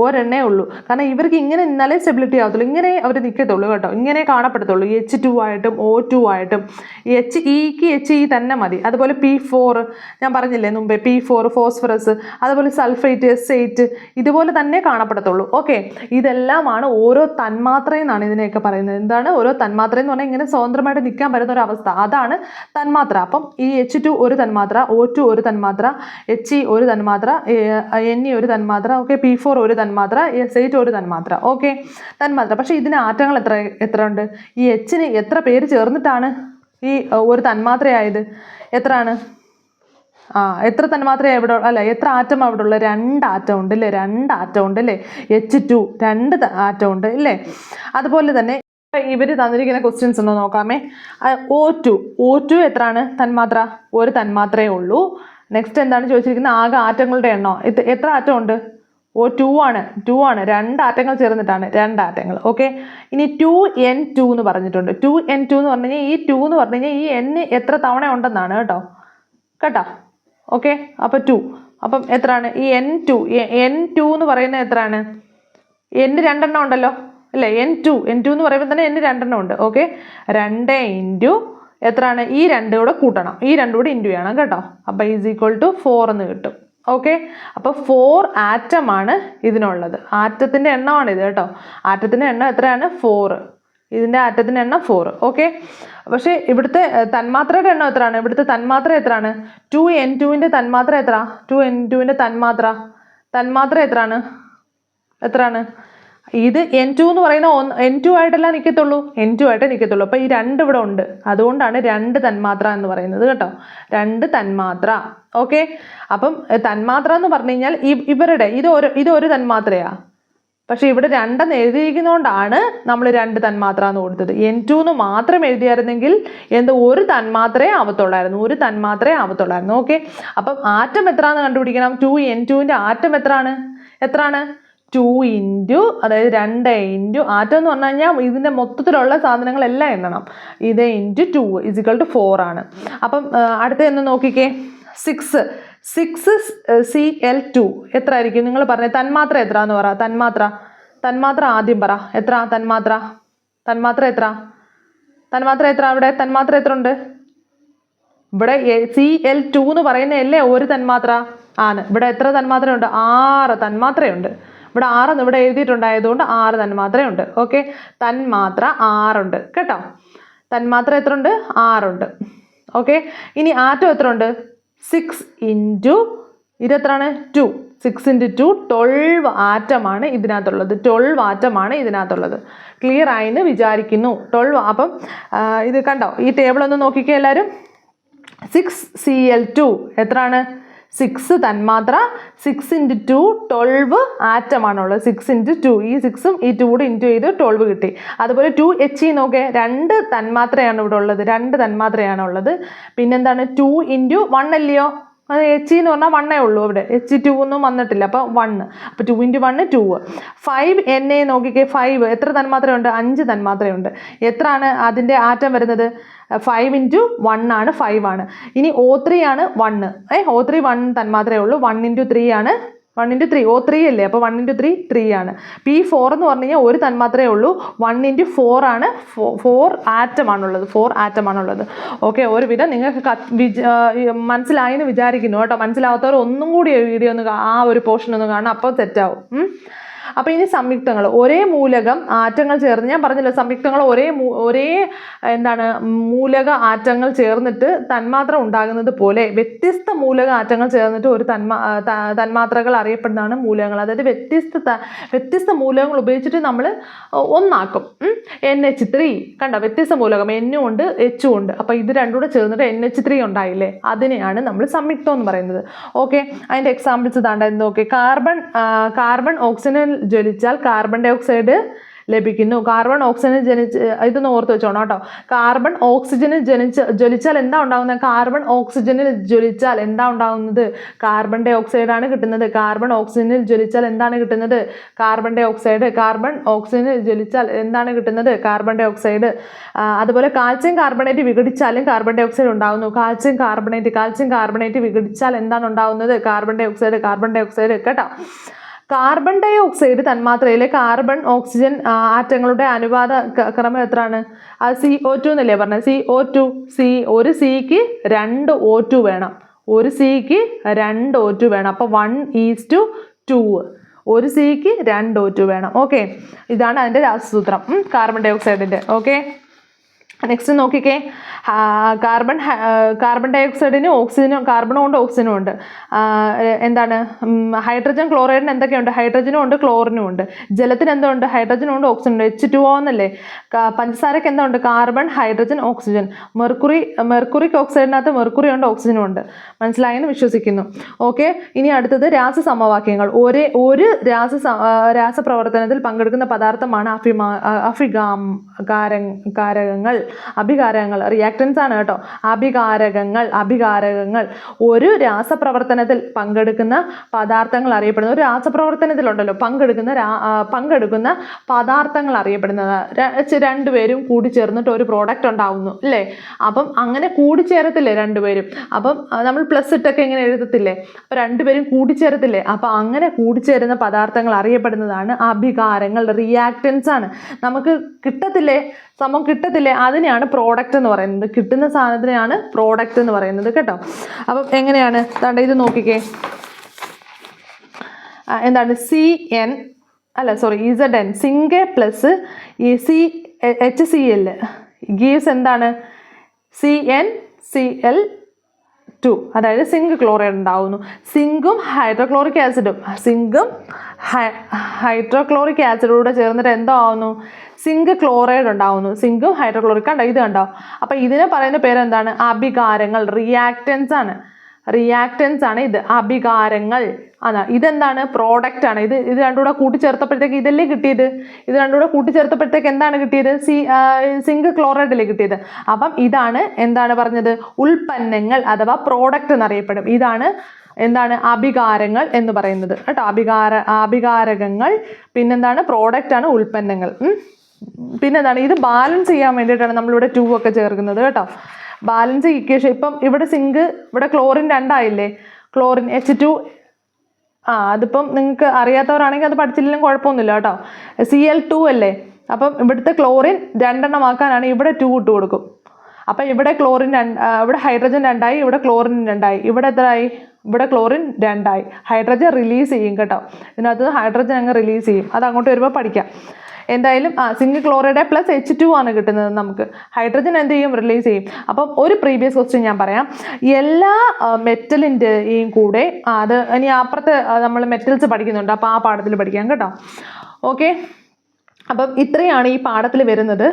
ഒരെണ്ണേ ഉള്ളൂ. കാരണം ഇവർക്ക് ഇങ്ങനെ നിന്നാലേ സ്റ്റെബിലിറ്റി ആകത്തുള്ളൂ. ഇങ്ങനെ അവർ നിൽക്കത്തുള്ളൂ കേട്ടോ. ഇങ്ങനെ കാണപ്പെടത്തുള്ളൂ. H2 ആയിട്ടും O2 ആയിട്ടും. He തന്നെ മതി. അതുപോലെ P4 ഞാൻ പറഞ്ഞില്ലേ മുമ്പേ, P4 ഫോസ്ഫറസ്, അതുപോലെ സൾഫേറ്റ് S8 ഇതുപോലെ തന്നെ കാണപ്പെടത്തുള്ളൂ. ഓക്കെ, ഇതെല്ലാമാണ് ഓരോ തന്മാത്രയെന്നാണ് ഇതിനെയൊക്കെ പറയുന്നത്. എന്താണ് ഓരോ തന്മാത്ര എന്ന് പറഞ്ഞാൽ? ഇങ്ങനെ സ്വതന്ത്രമായിട്ട് നിൽക്കാൻ പറ്റുന്ന ഒരു അവസ്ഥ, അതാണ് തന്മാത്ര. അപ്പം ഈ H2 ഒരു തന്മാത്ര, O2 ഒരു തന്മാത്ര, He ഒരു തന്മാത്ര, Ne ഒരു തന്മാത്ര, ഓക്കെ, P4 ഒരു തന്മാത്ര, S8 ഒരു തന്മാത്ര. ഓക്കെ, തന്മാത്ര. പക്ഷെ ഇതിന് ആറ്റങ്ങൾ എത്ര ഉണ്ട്? ഈ Hന് എത്ര പേര് ചേർന്നിട്ടാണ് ഈ ഒരു തന്മാത്രയായത്? എത്രയാണ്? എത്ര തന്മാത്രയാണ് ഇവിടെ? എത്ര ആറ്റം അവിടെ ഉള്ളത്? 2 ആറ്റം ഉണ്ട് അല്ലേ? 2 ആറ്റം ഉണ്ട് അല്ലേ? H2 2 ആറ്റം ഉണ്ട് അല്ലേ? അതുപോലെ തന്നെ ഇവർ തന്നിരിക്കുന്ന ക്വസ്റ്റ്യൻസ് ഒന്ന് നോക്കാമേ. O2 എത്രയാണ് തന്മാത്ര? ഒരു തന്മാത്രയേ ഉള്ളൂ. നെക്സ്റ്റ് എന്താണ് ചോദിച്ചിരിക്കുന്നത്? ആകെ ആറ്റങ്ങളുടെ എണ്ണം എത്ര ആറ്റം ഉണ്ട്? O2 ആണ്. 2 ആണ്. 2 ആറ്റങ്ങൾ ചേർന്നിട്ടാണ് 2 ആറ്റങ്ങൾ. ഓക്കെ, ഇനി 2n2 എന്ന് പറഞ്ഞിട്ടുണ്ട്. 2n2 എന്ന് പറഞ്ഞു കഴിഞ്ഞാൽ ഈ 2 എന്ന് പറഞ്ഞു കഴിഞ്ഞാൽ ഈ n എത്ര തവണ ഉണ്ടെന്നാണ് കേട്ടോ. ഓക്കെ, അപ്പം 2. അപ്പം എത്രയാണ് ഈ n2 എന്ന് പറയുന്നത്? എത്രയാണ്? n 2 എണ്ണം ഉണ്ടല്ലോ അല്ലേ? n2 എന്ന് പറയുമ്പോൾ തന്നെ n 2 എണ്ണം ഉണ്ട്. ഓക്കെ, 2 ഇൻറ്റു എത്രയാണ്? ഈ 2 കൂടെ കൂട്ടണം. ഈ 2 കൂടെ ഇൻറ്റു ചെയ്യണം കേട്ടോ. അപ്പം = 4 എന്ന് കിട്ടും. ഓക്കെ, അപ്പോൾ 4 ആറ്റമാണ് ഇതിനുള്ളത്. ആറ്റത്തിൻ്റെ എണ്ണമാണ് ഇത് കേട്ടോ. ആറ്റത്തിൻ്റെ എണ്ണം എത്രയാണ്? 4. ഇതിൻ്റെ ആറ്റത്തിൻ്റെ എണ്ണം 4. ഓക്കെ, പക്ഷേ ഇവിടുത്തെ തന്മാത്രയുടെ എണ്ണം എത്രയാണ്? ഇവിടുത്തെ തന്മാത്ര എത്രയാണ്? 2n2ൻ്റെ തന്മാത്ര എത്ര? 2n2ൻ്റെ തന്മാത്ര എത്രയാണ്? ഇത് n2 എന്ന് പറയുന്ന n2 ആയിട്ടല്ല നിൽക്കത്തുള്ളൂ. n2 ആയിട്ടേ നിൽക്കത്തുള്ളൂ. അപ്പോൾ ഈ 2 ഇവിടെ ഉണ്ട്. അതുകൊണ്ടാണ് 2 തന്മാത്ര എന്ന് പറയുന്നത് കേട്ടോ. 2 തന്മാത്ര. ഓക്കെ, അപ്പം തന്മാത്ര എന്ന് പറഞ്ഞു കഴിഞ്ഞാൽ ഇവരുടെ ഇതൊരു തന്മാത്രയാ. പക്ഷേ ഇവിടെ 2 എന്ന് എഴുതിയിരിക്കുന്നതുകൊണ്ടാണ് നമ്മൾ 2 തന്മാത്ര എന്ന് കൊടുത്തത്. N2 എന്ന് മാത്രം എഴുതിയായിരുന്നെങ്കിൽ ഒരു തന്മാത്രയെ ആവത്തുള്ളായിരുന്നു. ഓക്കെ, അപ്പം ആറ്റം എത്രയാണെന്ന് കണ്ടുപിടിക്കണം. 2N2ൻ്റെ ആറ്റം എത്രയാണ്? 2 ഇൻറ്റു, അതായത് 2 ഇൻറ്റു ആറ്റം എന്ന് പറഞ്ഞു കഴിഞ്ഞാൽ ഇതിൻ്റെ മൊത്തത്തിലുള്ള സാധനങ്ങളെല്ലാം എണ്ണണം. ഇത് ഇൻറ്റു 2 = 4 ആണ്. അപ്പം അടുത്ത എന്ന് നോക്കിക്കേ, 6Cl2 എത്ര ആയിരിക്കും? നിങ്ങൾ പറഞ്ഞേ തന്മാത്ര എത്ര എന്ന് പറ. തന്മാത്ര ആദ്യം പറ. എത്ര തന്മാത്ര എത്ര? ഇവിടെ തന്മാത്ര എത്ര ഉണ്ട്? ഇവിടെ Cl2 എന്ന് പറയുന്നതല്ലേ ഒരു തന്മാത്ര ആണ്. ഇവിടെ എത്ര തന്മാത്രയുണ്ട്? 6 തന്മാത്രയുണ്ട്. ഇവിടെ 6 എന്ന് ഇവിടെ എഴുതിയിട്ടുണ്ടായതുകൊണ്ട് 6 തന്മാത്രയുണ്ട്. ഓക്കെ, തന്മാത്ര 6 ഉണ്ട് കേട്ടോ. തന്മാത്ര എത്ര ഉണ്ട്? 6 ഉണ്ട്. ഓക്കെ, ഇനി ആറ്റം എത്ര ഉണ്ട്? 6 ഇൻറ്റു ഇത് എത്രയാണ്? 2. 6 ഇൻറ്റു 2 12 ആറ്റമാണ് ഇതിനകത്തുള്ളത്. ക്ലിയർ ആയെന്ന് വിചാരിക്കുന്നു. 12. അപ്പം ഇത് കണ്ടോ, ഈ ടേബിൾ ഒന്ന് നോക്കിക്കേ എല്ലാവരും. 6Cl2 എത്രയാണ്? 6 തന്മാത്ര. 6 ഇൻറ്റു 2 12 ആറ്റമാണുള്ളത്. 6 ഇൻറ്റു 2, ഈ 6ഉം ഈ 2 കൂടെ ഇൻറ്റു ചെയ്ത് 12 കിട്ടി. അതുപോലെ 2He നോക്കേ, 2 തന്മാത്രയാണ് ഇവിടെ ഉള്ളത്. 2 തന്മാത്രയാണുള്ളത്. പിന്നെന്താണ്? 2 ഇൻറ്റു 1 അല്ലയോ? അത് He എന്ന് പറഞ്ഞാൽ 1 ഉള്ളൂ. ഇവിടെ He2 ഒന്നും വന്നിട്ടില്ല. അപ്പോൾ 1. അപ്പോൾ 2 ഇൻറ്റു 1 2. 5Na നോക്കിക്കേ, 5 എത്ര തന്മാത്രയുണ്ട്? 5 തന്മാത്രയുണ്ട്. എത്രയാണ് അതിൻ്റെ ആറ്റം വരുന്നത്? 5 ഇൻറ്റു 1 ആണ്, 5 ആണ്. ഇനി O3 ആണ് 1. O3 1 തന്മാത്രയേ ഉള്ളൂ. 1 ഇൻറ്റു 3 ആണ്. 1 ഇൻറ്റു 3 O3 അല്ലേ? അപ്പോൾ 1 ഇൻറ്റു 3 3 ആണ്. P4 എന്ന് പറഞ്ഞു കഴിഞ്ഞാൽ ഒരു തന്മാത്രയേ ഉള്ളൂ. 1 ഇൻറ്റു 4 ആണ്. 4 ആറ്റമാണുള്ളത്. ഓക്കെ, ഒരുവിധം നിങ്ങൾക്ക് മനസ്സിലായെന്ന് വിചാരിക്കുന്നു കേട്ടോ. മനസ്സിലാവാത്തവർ ഒന്നും കൂടി വീഡിയോ ഒന്ന് ആ ഒരു പോർഷൻ ഒന്ന് കാണാം, അപ്പോൾ സെറ്റാവും. അപ്പോൾ ഇനി സംയുക്തങ്ങൾ, ഒരേ മൂലകം ആറ്റങ്ങൾ ചേർന്ന്, ഞാൻ പറഞ്ഞല്ലോ സംയുക്തങ്ങൾ ഒരേ മൂലക ആറ്റങ്ങൾ ചേർന്നിട്ട് തന്മാത്ര ഉണ്ടാകുന്നത് പോലെ വ്യത്യസ്ത മൂലക ആറ്റങ്ങൾ ചേർന്നിട്ട് ഒരു തന്മാത്രകൾ അറിയപ്പെടുന്നതാണ് മൂലകങ്ങൾ. അതായത് വ്യത്യസ്ത മൂലകങ്ങൾ ഉപയോഗിച്ചിട്ട് നമ്മൾ ഒന്നാക്കും. NH3 കണ്ടോ, വ്യത്യസ്ത മൂലകം N ഉണ്ട് H ഉണ്ട്. അപ്പോൾ ഇത് രണ്ടും കൂടെ ചേർന്നിട്ട് NH3 ഉണ്ടായില്ലേ, അതിനെയാണ് നമ്മൾ സംയുക്തം എന്ന് പറയുന്നത്. ഓക്കെ, അതിൻ്റെ എക്സാമ്പിൾസ് താണ്ട നോക്കി. കാർബൺ ഓക്സിജൻ ജ്വലിച്ചാൽ കാർബൺ ഡൈ ഓക്സൈഡ് ലഭിക്കുന്നു. കാർബൺ ഓക്സിജന് ഇതൊന്ന് ഓർത്ത് വെച്ചോണം കേട്ടോ. കാർബൺ ഓക്സിജന് ജ്വലിച്ചാൽ എന്താ ഉണ്ടാകുന്നത്? കാർബൺ ഡൈ ഓക്സൈഡാണ് കിട്ടുന്നത്. കാർബൺ ഓക്സിജനിൽ ജ്വലിച്ചാൽ എന്താണ് കിട്ടുന്നത്? Carbon dioxide. കാർബൺ ഓക്സിജനിൽ ജ്വലിച്ചാൽ എന്താണ് കിട്ടുന്നത്? Carbon dioxide. അതുപോലെ കാൽസ്യം കാർബണേറ്റ് വിഘടിച്ചാലും കാർബൺ ഡൈ ഓക്സൈഡ് ഉണ്ടാകുന്നു. കാൽസ്യം കാർബണേറ്റ് വിഘടിച്ചാൽ എന്താണ് ഉണ്ടാകുന്നത്? കാർബൺ ഡൈ ഓക്സൈഡ് കേട്ടോ. കാർബൺ ഡൈ ഓക്സൈഡ് തന്മാത്രയിലെ കാർബൺ ഓക്സിജൻ ആറ്റങ്ങളുടെ അനുപാത ക്രമം എത്രയാണ്? അത് CO2 എന്നല്ലേ പറഞ്ഞത്? CO2. ഒരു Cക്ക് 2 O2 വേണം. അപ്പോൾ 1:2. ഒരു Cക്ക് 2 O2 വേണം. ഓക്കെ, ഇതാണ് അതിൻ്റെ രാസസൂത്രം കാർബൺ ഡൈ ഓക്സൈഡിൻ്റെ. ഓക്കെ, നെക്സ്റ്റ് നോക്കിക്കേ. കാർബൺ ഡൈ ഓക്സൈഡിന് ഓക്സിജനും കാർബണും ഉണ്ട് ഓക്സിജനും ഉണ്ട്. എന്താണ് ഹൈഡ്രജൻ ക്ലോറൈഡിന് എന്തൊക്കെയുണ്ട്? ഹൈഡ്രജനും ഉണ്ട് ക്ലോറിനും ഉണ്ട്. ജലത്തിന് എന്തുണ്ട്? ഹൈഡ്രജനും ഉണ്ട് ഓക്സിജനും ഉണ്ട്. H2O എന്നല്ലേ. പഞ്ചസാരക്ക് എന്തുണ്ട്? Carbon hydrogen oxygen. മെർക്കുറിക് ഓക്സൈഡിനകത്ത് മെർക്കുറി ഉണ്ട് ഓക്സിജനും ഉണ്ട്. മനസ്സിലായെന്ന് വിശ്വസിക്കുന്നു. ഓക്കെ, ഇനി അടുത്തത് രാസസമവാക്യങ്ങൾ. ഒരു രാസപ്രവർത്തനത്തിൽ പങ്കെടുക്കുന്ന പദാർത്ഥമാണ് അഭികാരകങ്ങൾ. റിയാക്ടൻസ് ആണ് കേട്ടോ. അഭികാരകങ്ങൾ ഒരു രാസപ്രവർത്തനത്തിൽ പങ്കെടുക്കുന്ന പദാർത്ഥങ്ങൾ അറിയപ്പെടുന്നത്. ഒരു രാസപ്രവർത്തനത്തിലുണ്ടല്ലോ പങ്കെടുക്കുന്ന പദാർത്ഥങ്ങൾ അറിയപ്പെടുന്നത്. രണ്ടുപേരും കൂടി ചേർന്നിട്ട് ഒരു പ്രോഡക്റ്റ് ഉണ്ടാവുന്നു അല്ലേ? അപ്പം അങ്ങനെ കൂടിച്ചേരത്തില്ലേ രണ്ടുപേരും? അപ്പം നമ്മൾ പ്ലസ് ഇട്ടൊക്കെ ഇങ്ങനെ എഴുതത്തില്ലേ? അപ്പം രണ്ടുപേരും കൂടിച്ചേരത്തില്ലേ? അപ്പം അങ്ങനെ കൂടിച്ചേരുന്ന പദാർത്ഥങ്ങൾ അറിയപ്പെടുന്നതാണ് അഭികാരങ്ങൾ. റിയാക്ടൻസ് ആണ്. നമുക്ക് സംഭവം കിട്ടത്തില്ലേ, അതിനെയാണ് പ്രോഡക്റ്റ് എന്ന് പറയുന്നത്. കിട്ടുന്ന സാധനത്തിനെയാണ് പ്രോഡക്റ്റ് എന്ന് പറയുന്നത് കേട്ടോ. അപ്പം എങ്ങനെയാണ്? ഇത് നോക്കിക്കേ. എന്താണ്? ZN zinc plus HCl gives എന്താണ്? CnCl2, അതായത് സിങ്ക് ക്ലോറൈഡ് ഉണ്ടാവുന്നു. സിങ്കും ഹൈഡ്രോക്ലോറിക് ആസിഡൂടെ ചേർന്നിട്ട് എന്തോ ആവുന്നു? സിങ്ക് ക്ലോറൈഡ് ഉണ്ടാവുന്നു. സിങ്കും ഹൈഡ്രോക്ലോറിക് കണ്ടോ, ഇത് കണ്ടോ. അപ്പം ഇതിനെ പറയുന്ന പേരെന്താണ്? അഭികാരങ്ങൾ, റിയാക്റ്റൻസ് ആണ്. റിയാക്റ്റൻസ് ആണ് ഇത്. അഭികാരങ്ങൾ അതാ. ഇതെന്താണ്? പ്രോഡക്റ്റ് ആണ്. ഇത് രണ്ടും കൂടെ കൂട്ടിച്ചേർത്തപ്പോഴത്തേക്ക് ഇതല്ലേ കിട്ടിയത്. ഇത് രണ്ടും കൂടെ കൂട്ടിച്ചേർത്തപ്പോഴത്തേക്ക് എന്താണ് കിട്ടിയത്? സിങ്ക് ക്ലോറൈഡ് അല്ലേ കിട്ടിയത്. അപ്പം ഇതാണ് എന്താണ് പറഞ്ഞത്? ഉൽപ്പന്നങ്ങൾ അഥവാ പ്രോഡക്റ്റ് എന്നറിയപ്പെടും. ഇതാണ് എന്താണ്? അഭികാരങ്ങൾ എന്ന് പറയുന്നത് കേട്ടോ. അഭികാരകങ്ങൾ, പിന്നെന്താണ്? പ്രോഡക്റ്റ് ആണ് ഉൽപ്പന്നങ്ങൾ. പിന്നെന്താണ്? ഇത് ബാലൻസ് ചെയ്യാൻ വേണ്ടിയിട്ടാണ് നമ്മളിവിടെ 2 ഒക്കെ ചേർക്കുന്നത് കേട്ടോ. Balance equation. ഇപ്പം ഇവിടെ സിങ്ക്, ഇവിടെ ക്ലോറിൻ 2 ആയില്ലേ. Chlorine H2. അതിപ്പം നിങ്ങൾക്ക് അറിയാത്തവരാണെങ്കിൽ അത് പഠിച്ചില്ലെങ്കിലും കുഴപ്പമൊന്നുമില്ല കേട്ടോ. Cl2 അല്ലേ. അപ്പം ഇവിടുത്തെ ക്ലോറിൻ 2 എണ്ണം ആക്കാനാണ് ഇവിടെ 2 ഇട്ട് കൊടുക്കും. അപ്പം ഇവിടെ ക്ലോറിൻ ഇവിടെ ഹൈഡ്രജൻ 2 ആയി, ഇവിടെ ക്ലോറിൻ 2 ആയി. ഇവിടെ എത്രയായി? ഇവിടെ ക്ലോറിൻ 2 ആയി. ഹൈഡ്രജൻ റിലീസ് ചെയ്യും കേട്ടോ. ഇതിനകത്ത് ഹൈഡ്രജൻ അങ്ങ് റിലീസ് ചെയ്യും. അത് അങ്ങോട്ട് വരുമ്പോൾ പഠിക്കാം. എന്തായാലും സിങ്ക് ക്ലോറൈഡ് പ്ലസ് H2 ആണ് കിട്ടുന്നത് നമുക്ക്. ഹൈഡ്രജൻ എന്ത് ചെയ്യും? റിലീസ് ചെയ്യും. അപ്പം ഒരു പ്രീവിയസ് ക്വസ്റ്റ്യൻ ഞാൻ പറയാം. എല്ലാ മെറ്റലിൻ്റെയും കൂടെ അത് ഇനി അപ്പുറത്ത് നമ്മൾ മെറ്റൽസ് പഠിക്കുന്നുണ്ട്. അപ്പോൾ ആ പാഠത്തിൽ പഠിക്കാം കേട്ടോ. ഓക്കെ. അപ്പം ഇത്രയാണ് ഈ പാഠത്തിൽ വരുന്നത്.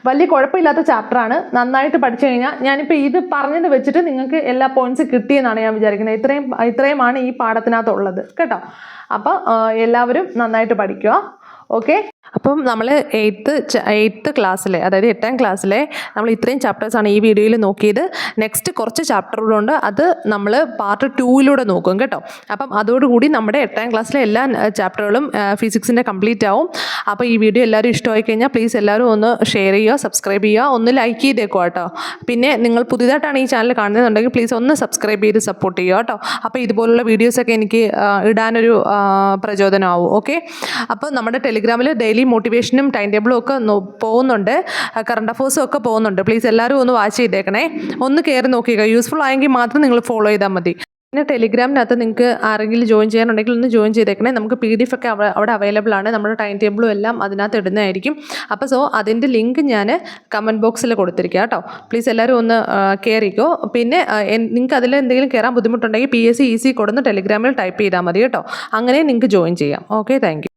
വലിയ കുഴപ്പമില്ലാത്ത ചാപ്റ്ററാണ്. നന്നായിട്ട് പഠിച്ചു കഴിഞ്ഞാൽ, ഞാനിപ്പോൾ ഇത് പറഞ്ഞത് വെച്ചിട്ട് നിങ്ങൾക്ക് എല്ലാ പോയിന്റ്സ് കിട്ടിയെന്നാണ് ഞാൻ വിചാരിക്കുന്നത്. ഇത്രയുമാണ് ഈ പാഠത്തിനകത്തുള്ളത് കേട്ടോ. അപ്പോൾ എല്ലാവരും നന്നായിട്ട് പഠിക്കുക. ഓക്കെ. അപ്പം നമ്മൾ 8th ക്ലാസ്സിലെ, അതായത് 8ാം ക്ലാസ്സിലെ നമ്മൾ ഇത്രയും ചാപ്റ്റേഴ്സാണ് ഈ വീഡിയോയിൽ നോക്കിയത്. നെക്സ്റ്റ് കുറച്ച് ചാപ്റ്ററുകളുണ്ട്. അത് നമ്മൾ പാർട്ട് 2 നോക്കും കേട്ടോ. അപ്പം അതോടുകൂടി നമ്മുടെ 8ാം ക്ലാസ്സിലെ എല്ലാ ചാപ്റ്ററുകളും ഫിസിക്സിൻ്റെ കംപ്ലീറ്റ് ആവും. അപ്പോൾ ഈ വീഡിയോ എല്ലാവരും ഇഷ്ടമായി കഴിഞ്ഞാൽ പ്ലീസ് എല്ലാവരും ഒന്ന് ഷെയർ ചെയ്യുക, സബ്സ്ക്രൈബ് ചെയ്യുക, ഒന്ന് ലൈക്ക് ചെയ്തേക്കുക കേട്ടോ. പിന്നെ നിങ്ങൾ പുതിയതായിട്ടാണ് ഈ ചാനൽ കാണുന്നതെന്നുണ്ടെങ്കിൽ പ്ലീസ് ഒന്ന് സബ്സ്ക്രൈബ് ചെയ്ത് സപ്പോർട്ട് ചെയ്യുക കേട്ടോ. അപ്പോൾ ഇതുപോലുള്ള വീഡിയോസൊക്കെ എനിക്ക് ഇടാനൊരു പ്രചോദനമാവും. ഓക്കെ. അപ്പോൾ നമ്മുടെ ടെലിഗ്രാമിൽ ഡെയിലി മോട്ടിവേഷനും ടൈം ടേബിളും ഒക്കെ പോകുന്നുണ്ട്. കറണ്ട് അഫേഴ്സും ഒക്കെ പോകുന്നുണ്ട്. പ്ലീസ് എല്ലാവരും ഒന്ന് വാച്ച് ചെയ്തേക്കണേ. ഒന്ന് കയറി നോക്കിക്കുക. യൂസ്ഫുൾ ആയെങ്കിൽ മാത്രം നിങ്ങൾ ഫോളോ ചെയ്താൽ മതി. പിന്നെ ടെലിഗ്രാമിനകത്ത് നിങ്ങൾക്ക് ആരെങ്കിലും ജോയിൻ ചെയ്യാനുണ്ടെങ്കിൽ ഒന്ന് ജോയിൻ ചെയ്തേക്കണേ. നമുക്ക് PDF ഒക്കെ അവിടെ അവൈലബിൾ ആണ്. നമ്മുടെ ടൈം ടേബിളും എല്ലാം അതിനകത്ത് ഇടുന്നതായിരിക്കും. അപ്പോൾ അതിൻ്റെ ലിങ്ക് ഞാൻ കമൻറ്റ് ബോക്സിൽ കൊടുത്തിരിക്കുക കേട്ടോ. പ്ലീസ് എല്ലാവരും ഒന്ന് കയറിക്കോ. പിന്നെ നിങ്ങൾക്ക് അതിൽ എന്തെങ്കിലും കയറാൻ ബുദ്ധിമുട്ടുണ്ടെങ്കിൽ PSC EC കൊടുന്ന് ടെലിഗ്രാമിൽ ടൈപ്പ് ചെയ്താൽ മതി കേട്ടോ. അങ്ങനെ നിങ്ങൾക്ക് ജോയിൻ ചെയ്യാം. Okay, thank you.